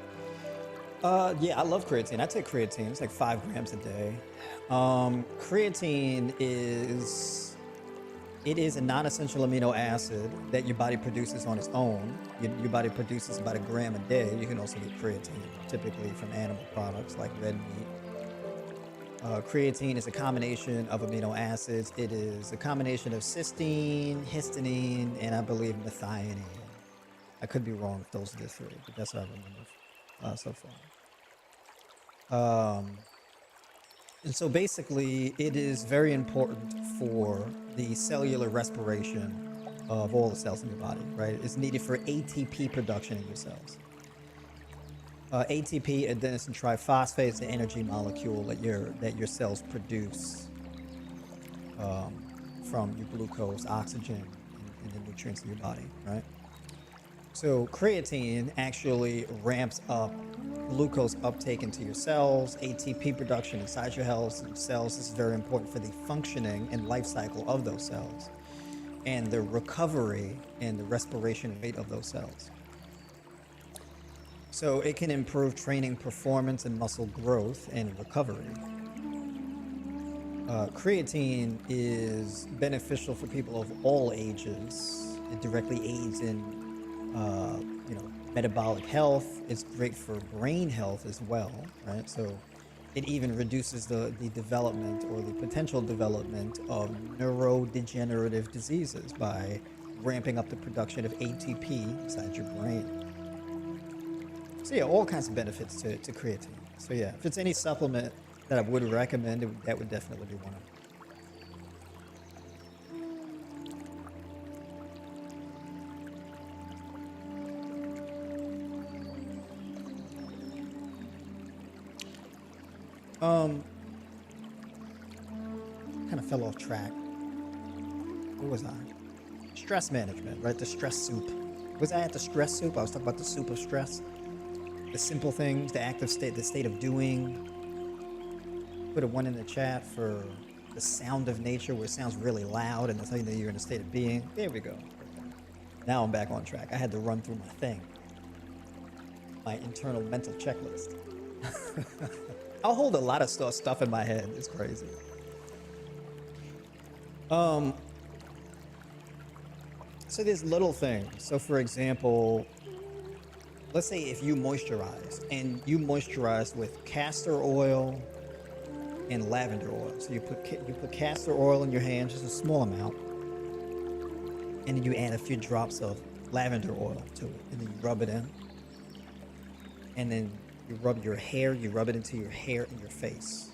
Yeah, I love creatine. I take creatine. It's like 5 grams a day. Creatine is a non-essential amino acid that your body produces on its own. Your body produces about 1 gram a day. You can also get creatine, typically from animal products like red meat. Creatine is a combination of amino acids. It is a combination of cysteine, histamine, and I believe methionine. I could be wrong if those are the 3, but that's what I remember so far. And so basically, it is very important for the cellular respiration of all the cells in your body, right? It's needed for ATP production in your cells. ATP, adenosine triphosphate, is the energy molecule that your cells produce from your glucose, oxygen, and the nutrients in your body, right? So creatine actually ramps up glucose uptake into your cells, ATP production inside your cells is very important for the functioning and life cycle of those cells, and the recovery and the respiration rate of those cells. So it can improve training performance and muscle growth and recovery. Creatine is beneficial for people of all ages. It directly aids in metabolic health. It's great for brain health as well, right? So it even reduces the development or the potential development of neurodegenerative diseases by ramping up the production of ATP inside your brain. So yeah, all kinds of benefits to creatine. So yeah, if it's any supplement that I would recommend, that would definitely be one of them. Kind of fell off track. Where was I? Stress management, right? The stress soup. Was I at the stress soup? I was talking about the soup of stress. The simple things, the active state, the state of doing. Put a 1 in the chat for the sound of nature, where it sounds really loud and that's how you know you're in a state of being. There we go. Now I'm back on track. I had to run through my thing. My internal mental checklist. I'll hold a lot of stuff in my head. It's crazy. So there's little things. So for example, let's say if you moisturize and you moisturize with castor oil and lavender oil. So you put castor oil in your hand, just a small amount, and then you add a few drops of lavender oil to it, and then you rub it in, and then you rub your hair, you rub it into your hair and your face,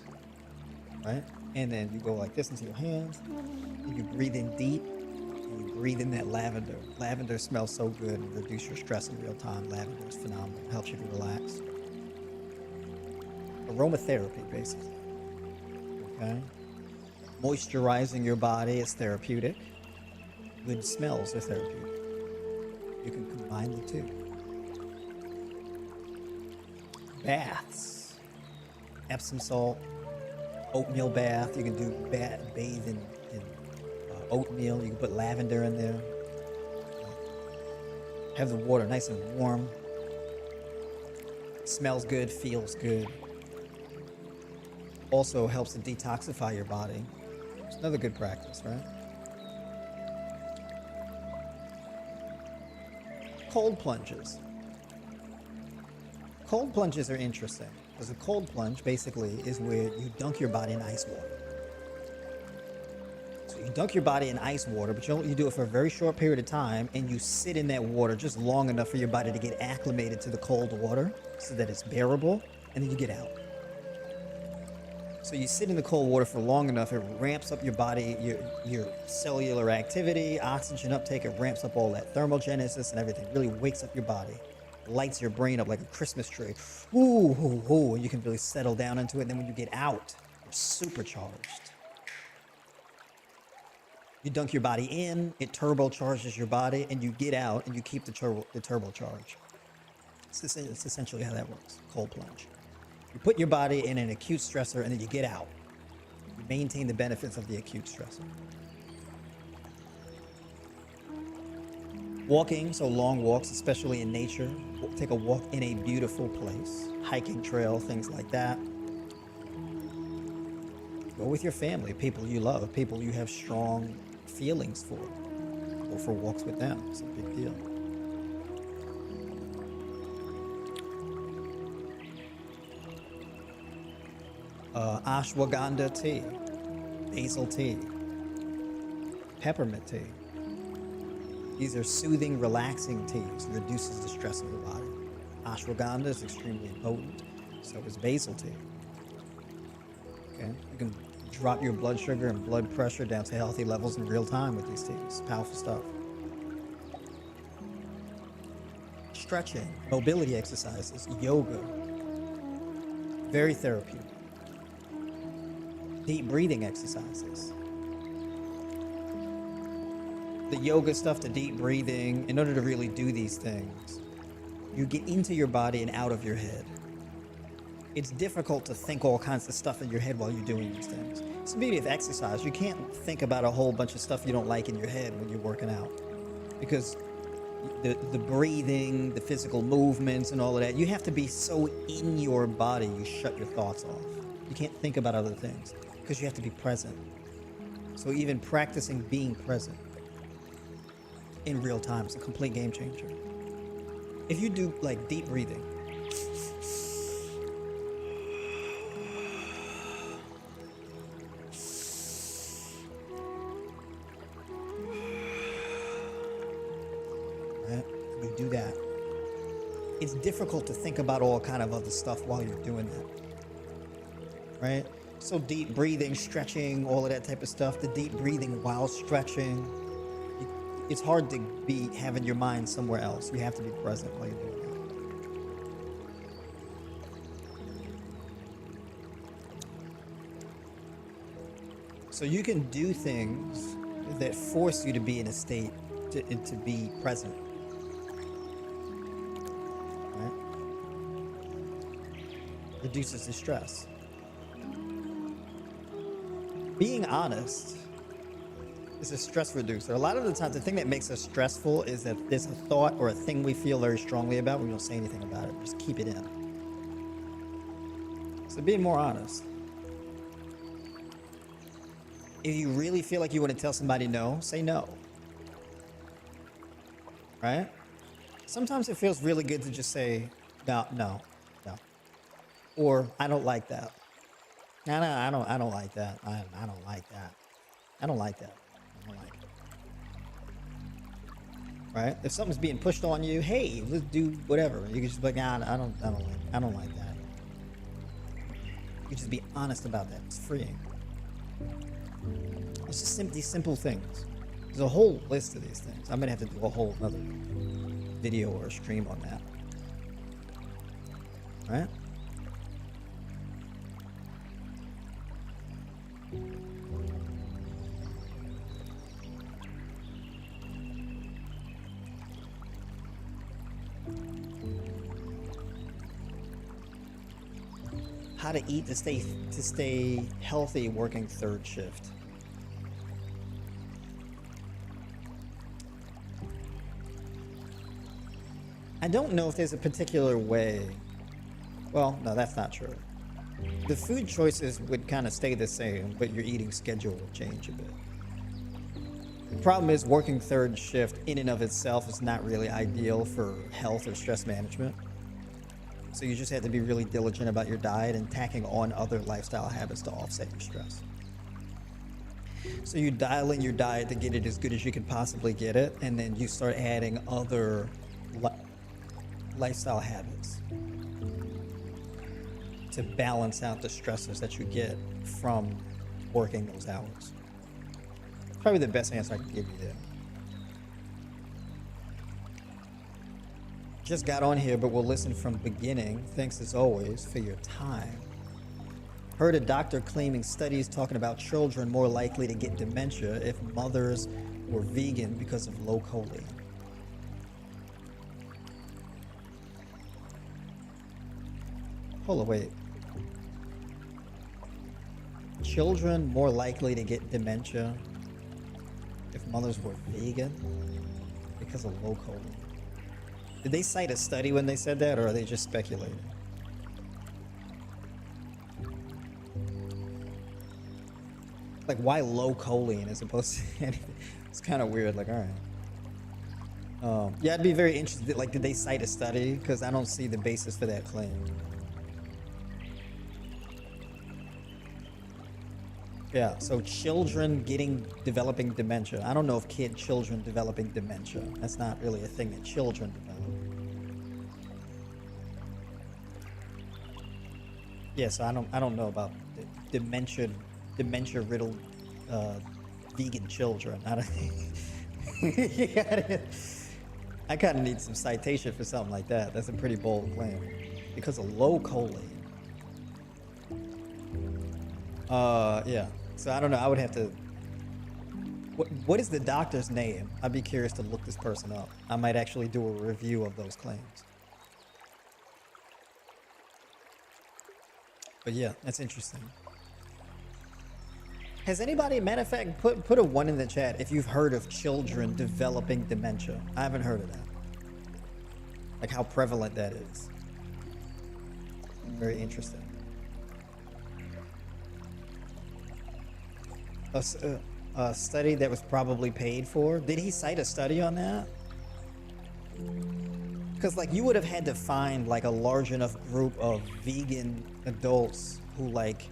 right? And then you go like this into your hands, and you breathe in deep, and you breathe in that lavender. Lavender smells so good and reduce your stress in real time. Lavender is phenomenal, it helps you to relax. Aromatherapy, basically, okay? Moisturizing your body is therapeutic. Good smells are therapeutic. You can combine the two. Baths. Epsom salt, oatmeal bath. You can do bathe in oatmeal. You can put lavender in there. Have the water nice and warm. Smells good, feels good. Also helps to detoxify your body. It's another good practice, right? Cold plunges. Cold plunges are interesting because a cold plunge basically is where you dunk your body in ice water. So you dunk your body in ice water, but you do it for a very short period of time, and you sit in that water just long enough for your body to get acclimated to the cold water so that it's bearable, and then you get out. So you sit in the cold water for long enough, it ramps up your body, your cellular activity, oxygen uptake, it ramps up all that thermogenesis and everything, really wakes up your body, lights your brain up like a Christmas tree. Ooh, ooh, ooh, and you can really settle down into it. And then when you get out, you're supercharged. You dunk your body in, it turbocharges your body, and you get out and you keep the turbocharge. It's essentially how that works, cold plunge. You put your body in an acute stressor and then you get out. You maintain the benefits of the acute stressor. Walking, so long walks, especially in nature. Take a walk in a beautiful place. Hiking trail, things like that. Go with your family, people you love, people you have strong feelings for. Go for walks with them. It's a big deal. Ashwagandha tea, basil tea, peppermint tea. These are soothing, relaxing teas. Reduces the stress of the body. Ashwagandha is extremely potent, so is basil tea. Okay, you can drop your blood sugar and blood pressure down to healthy levels in real time with these teas. Powerful stuff. Stretching, mobility exercises, yoga, very therapeutic. Deep breathing exercises. The yoga stuff, the deep breathing, in order to really do these things, you get into your body and out of your head. It's difficult to think all kinds of stuff in your head while you're doing these things. It's the beauty of exercise. You can't think about a whole bunch of stuff you don't like in your head when you're working out, because the breathing, the physical movements and all of that, you have to be so in your body you shut your thoughts off. You can't think about other things because you have to be present. So even practicing being present in real time is a complete game changer. If you do like deep breathing, right? You do that. It's difficult to think about all kind of other stuff while you're doing that, right? So deep breathing, stretching, all of that type of stuff, the deep breathing while stretching, it's hard to be having your mind somewhere else. You have to be present while you're doing that. So you can do things that force you to be in a state to be present. Right? Reduces the stress. Being honest is a stress reducer. A lot of the times, the thing that makes us stressful is that there's a thought or a thing we feel very strongly about. We don't say anything about it. We just keep it in. So being more honest. If you really feel like you want to tell somebody no, say no. Right? Sometimes it feels really good to just say, no. Or, I don't like that. No, I don't like that. I don't like that. I don't like that. I don't like it. right? If something's being pushed on you, hey, let's do whatever. You can just be like, nah, I don't like that. You can just be honest about that. It's freeing. It's just these simple things. There's a whole list of these things. I'm gonna have to do a whole other video or stream on that. Right? How to eat to stay healthy working third shift. I don't know if there's a particular way. Well, no, that's not true. The food choices would kind of stay the same, but your eating schedule will change a bit. The problem is working third shift in and of itself is not really ideal for health or stress management. So you just have to be really diligent about your diet and tacking on other lifestyle habits to offset your stress. So you dial in your diet to get it as good as you can possibly get it, and then you start adding other lifestyle habits to balance out the stressors that you get from working those hours. Probably the best answer I can give you there. Just got on here, but we'll listen from beginning. Thanks as always for your time. Heard a doctor claiming studies talking about children more likely to get dementia if mothers were vegan because of low choline. Hold on, wait. Children more likely to get dementia if mothers were vegan because of low choline. Did they cite a study when they said that, or are they just speculating? Like, why low choline as opposed to anything? It's kind of weird. Like, all right. Yeah, I'd be very interested. Like, did they cite a study? Because I don't see the basis for that claim. Yeah, so children developing dementia. I don't know if children developing dementia. That's not really a thing that children develop. Yeah, so I don't know about dementia riddled vegan children. I kind of need some citation for something like that. That's a pretty bold claim because of low choline. Yeah. So I don't know. I would have to. What is the doctor's name? I'd be curious to look this person up. I might actually do a review of those claims. But yeah, that's interesting. Has anybody, matter of fact, put a 1 in the chat if you've heard of children developing dementia? I haven't heard of that. Like how prevalent that is. Very interesting. A study that was probably paid for. Did he cite a study on that? Because like you would have had to find like a large enough group of vegan adults who like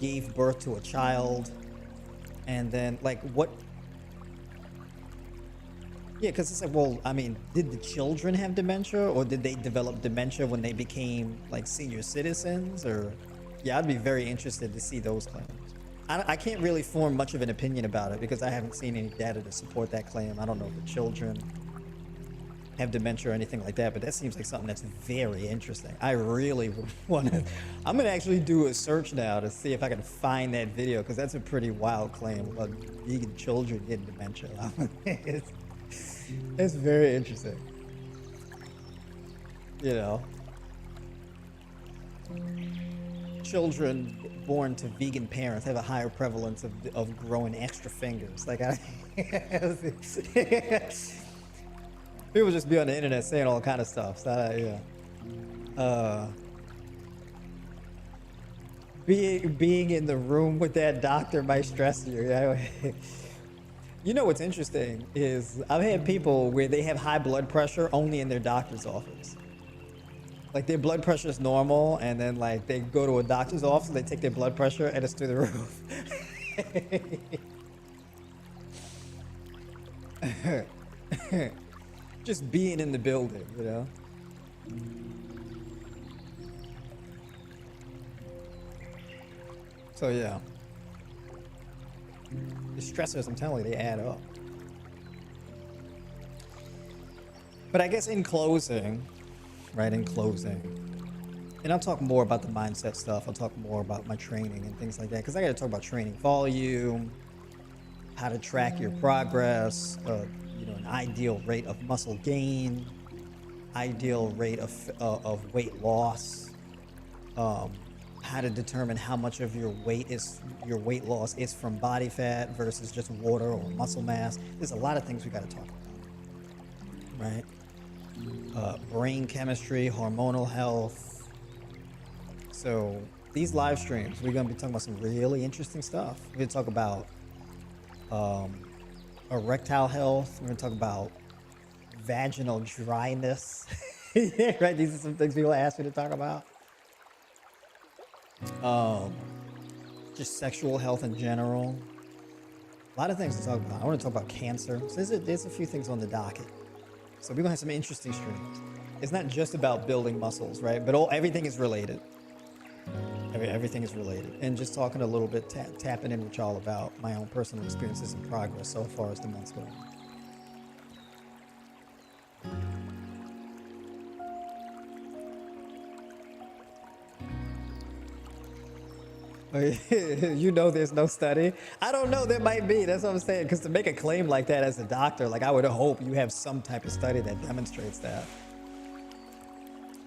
gave birth to a child and then like what? Yeah, because it's like, well, I mean, did the children have dementia or did they develop dementia when they became like senior citizens? Or yeah, I'd be very interested to see those claims. I can't really form much of an opinion about it because I haven't seen any data to support that claim. I don't know if the children have dementia or anything like that, but that seems like something that's very interesting. I really would want to. I'm going to actually do a search now to see if I can find that video because that's a pretty wild claim about vegan children getting dementia. It's very interesting. You know, children born to vegan parents have a higher prevalence of growing extra fingers. Like people just be on the internet saying all kind of stuff. So, yeah. Being in the room with that doctor might stress you. You know what's interesting is I've had people where they have high blood pressure only in their doctor's office. Like their blood pressure is normal, and then like they go to a doctor's office, they take their blood pressure, and it's through the roof. Just being in the building, you know? So yeah, the stressors, I'm telling you, they add up. But I guess in closing, right, in closing, and I'll talk more about the mindset stuff. I'll talk more about my training and things like that, because I got to talk about training volume, how to track your progress, you know, an ideal rate of muscle gain, ideal rate of weight loss, how to determine how much of your weight loss is from body fat versus just water or muscle mass. There's a lot of things we got to talk about, right? Brain chemistry, hormonal health. So these live streams, we're going to be talking about some really interesting stuff. We're going to talk about erectile health. We're going to talk about vaginal dryness. Yeah, right? These are some things people ask me to talk about. Just sexual health in general. A lot of things to talk about. I want to talk about cancer. So there's a few things on the docket. So we're going to have some interesting streams. It's not just about building muscles, right? But everything is related. Everything is related. And just talking a little bit, tapping in with y'all about my own personal experiences and progress so far as the months go on. You know there's no study. I don't know, there might be. That's what I'm saying. Because to make a claim like that as a doctor, like I would hope you have some type of study that demonstrates that.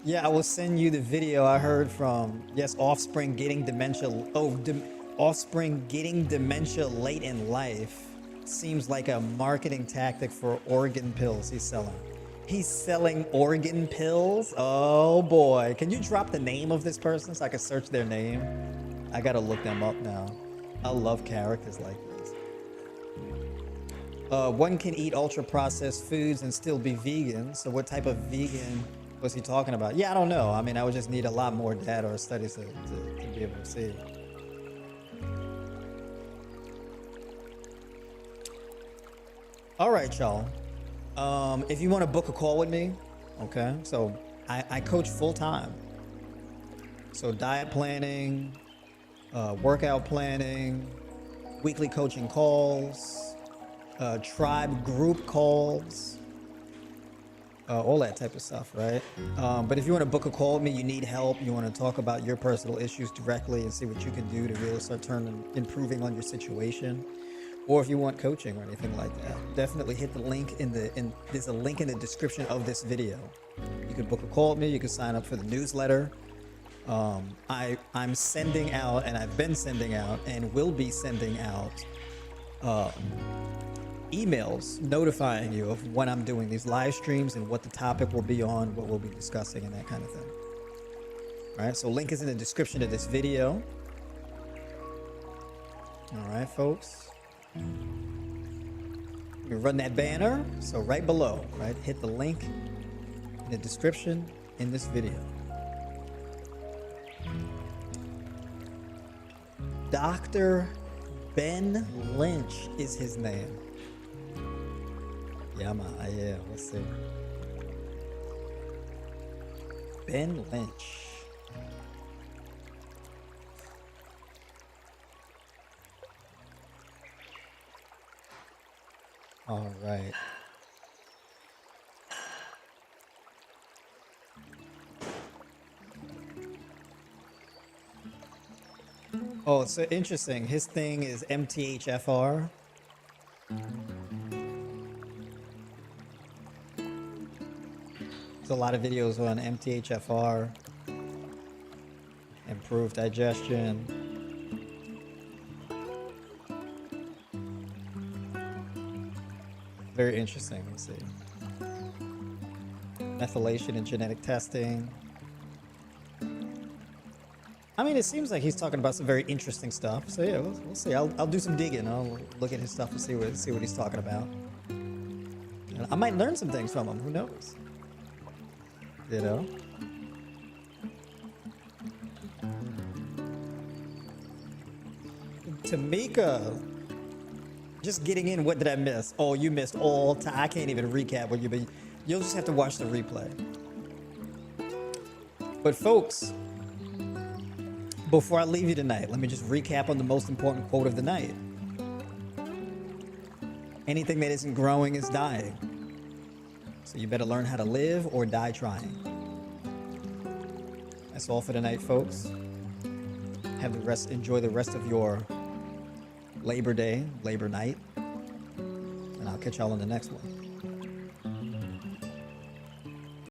Yeah, I will send you the video I heard from, yes, offspring getting dementia. Offspring getting dementia late in life seems like a marketing tactic for organ pills he's selling. He's selling organ pills? Oh boy. Can you drop the name of this person so I can search their name? I gotta look them up now. I love characters like this. One can eat ultra processed foods and still be vegan. So what type of vegan was he talking about? Yeah, I don't know. I mean, I would just need a lot more data or studies to be able to see. All right, y'all. If you want to book a call with me, okay? So I coach full time. So diet planning, workout planning, weekly coaching calls, tribe group calls, all that type of stuff, right? But if you want to book a call with me, you need help, you want to talk about your personal issues directly and see what you can do to really start improving on your situation, or if you want coaching or anything like that, definitely hit the link there's a link in the description of this video. You can book a call with me, you can sign up for the newsletter. I'm sending out, and I've been sending out and will be sending out emails notifying you of when I'm doing these live streams and what the topic will be on, what we'll be discussing, and that kind of thing. All right, so link is in the description of this video. All right, folks. You run that banner, so right below, right? Hit the link in the description in this video. Dr. Ben Lynch is his name. Yeah, yeah, let's see. Ben Lynch. All right. Oh, it's so interesting. His thing is MTHFR. There's a lot of videos on MTHFR, improved digestion. Very interesting. Let's see. Methylation and genetic testing. I mean, it seems like he's talking about some very interesting stuff. So yeah, we'll see. I'll do some digging. I'll look at his stuff and see what he's talking about. And I might learn some things from him. Who knows? You know. Tamika Just getting in, what did I miss? Oh, you missed all time. I can't even recap what you'll just have to watch the replay. But folks, before I leave you tonight, let me just recap on the most important quote of the night. Anything that isn't growing is dying. So you better learn how to live or die trying. That's all for tonight, folks. Enjoy the rest of your Labor Day, Labor Night. And I'll catch y'all on the next one.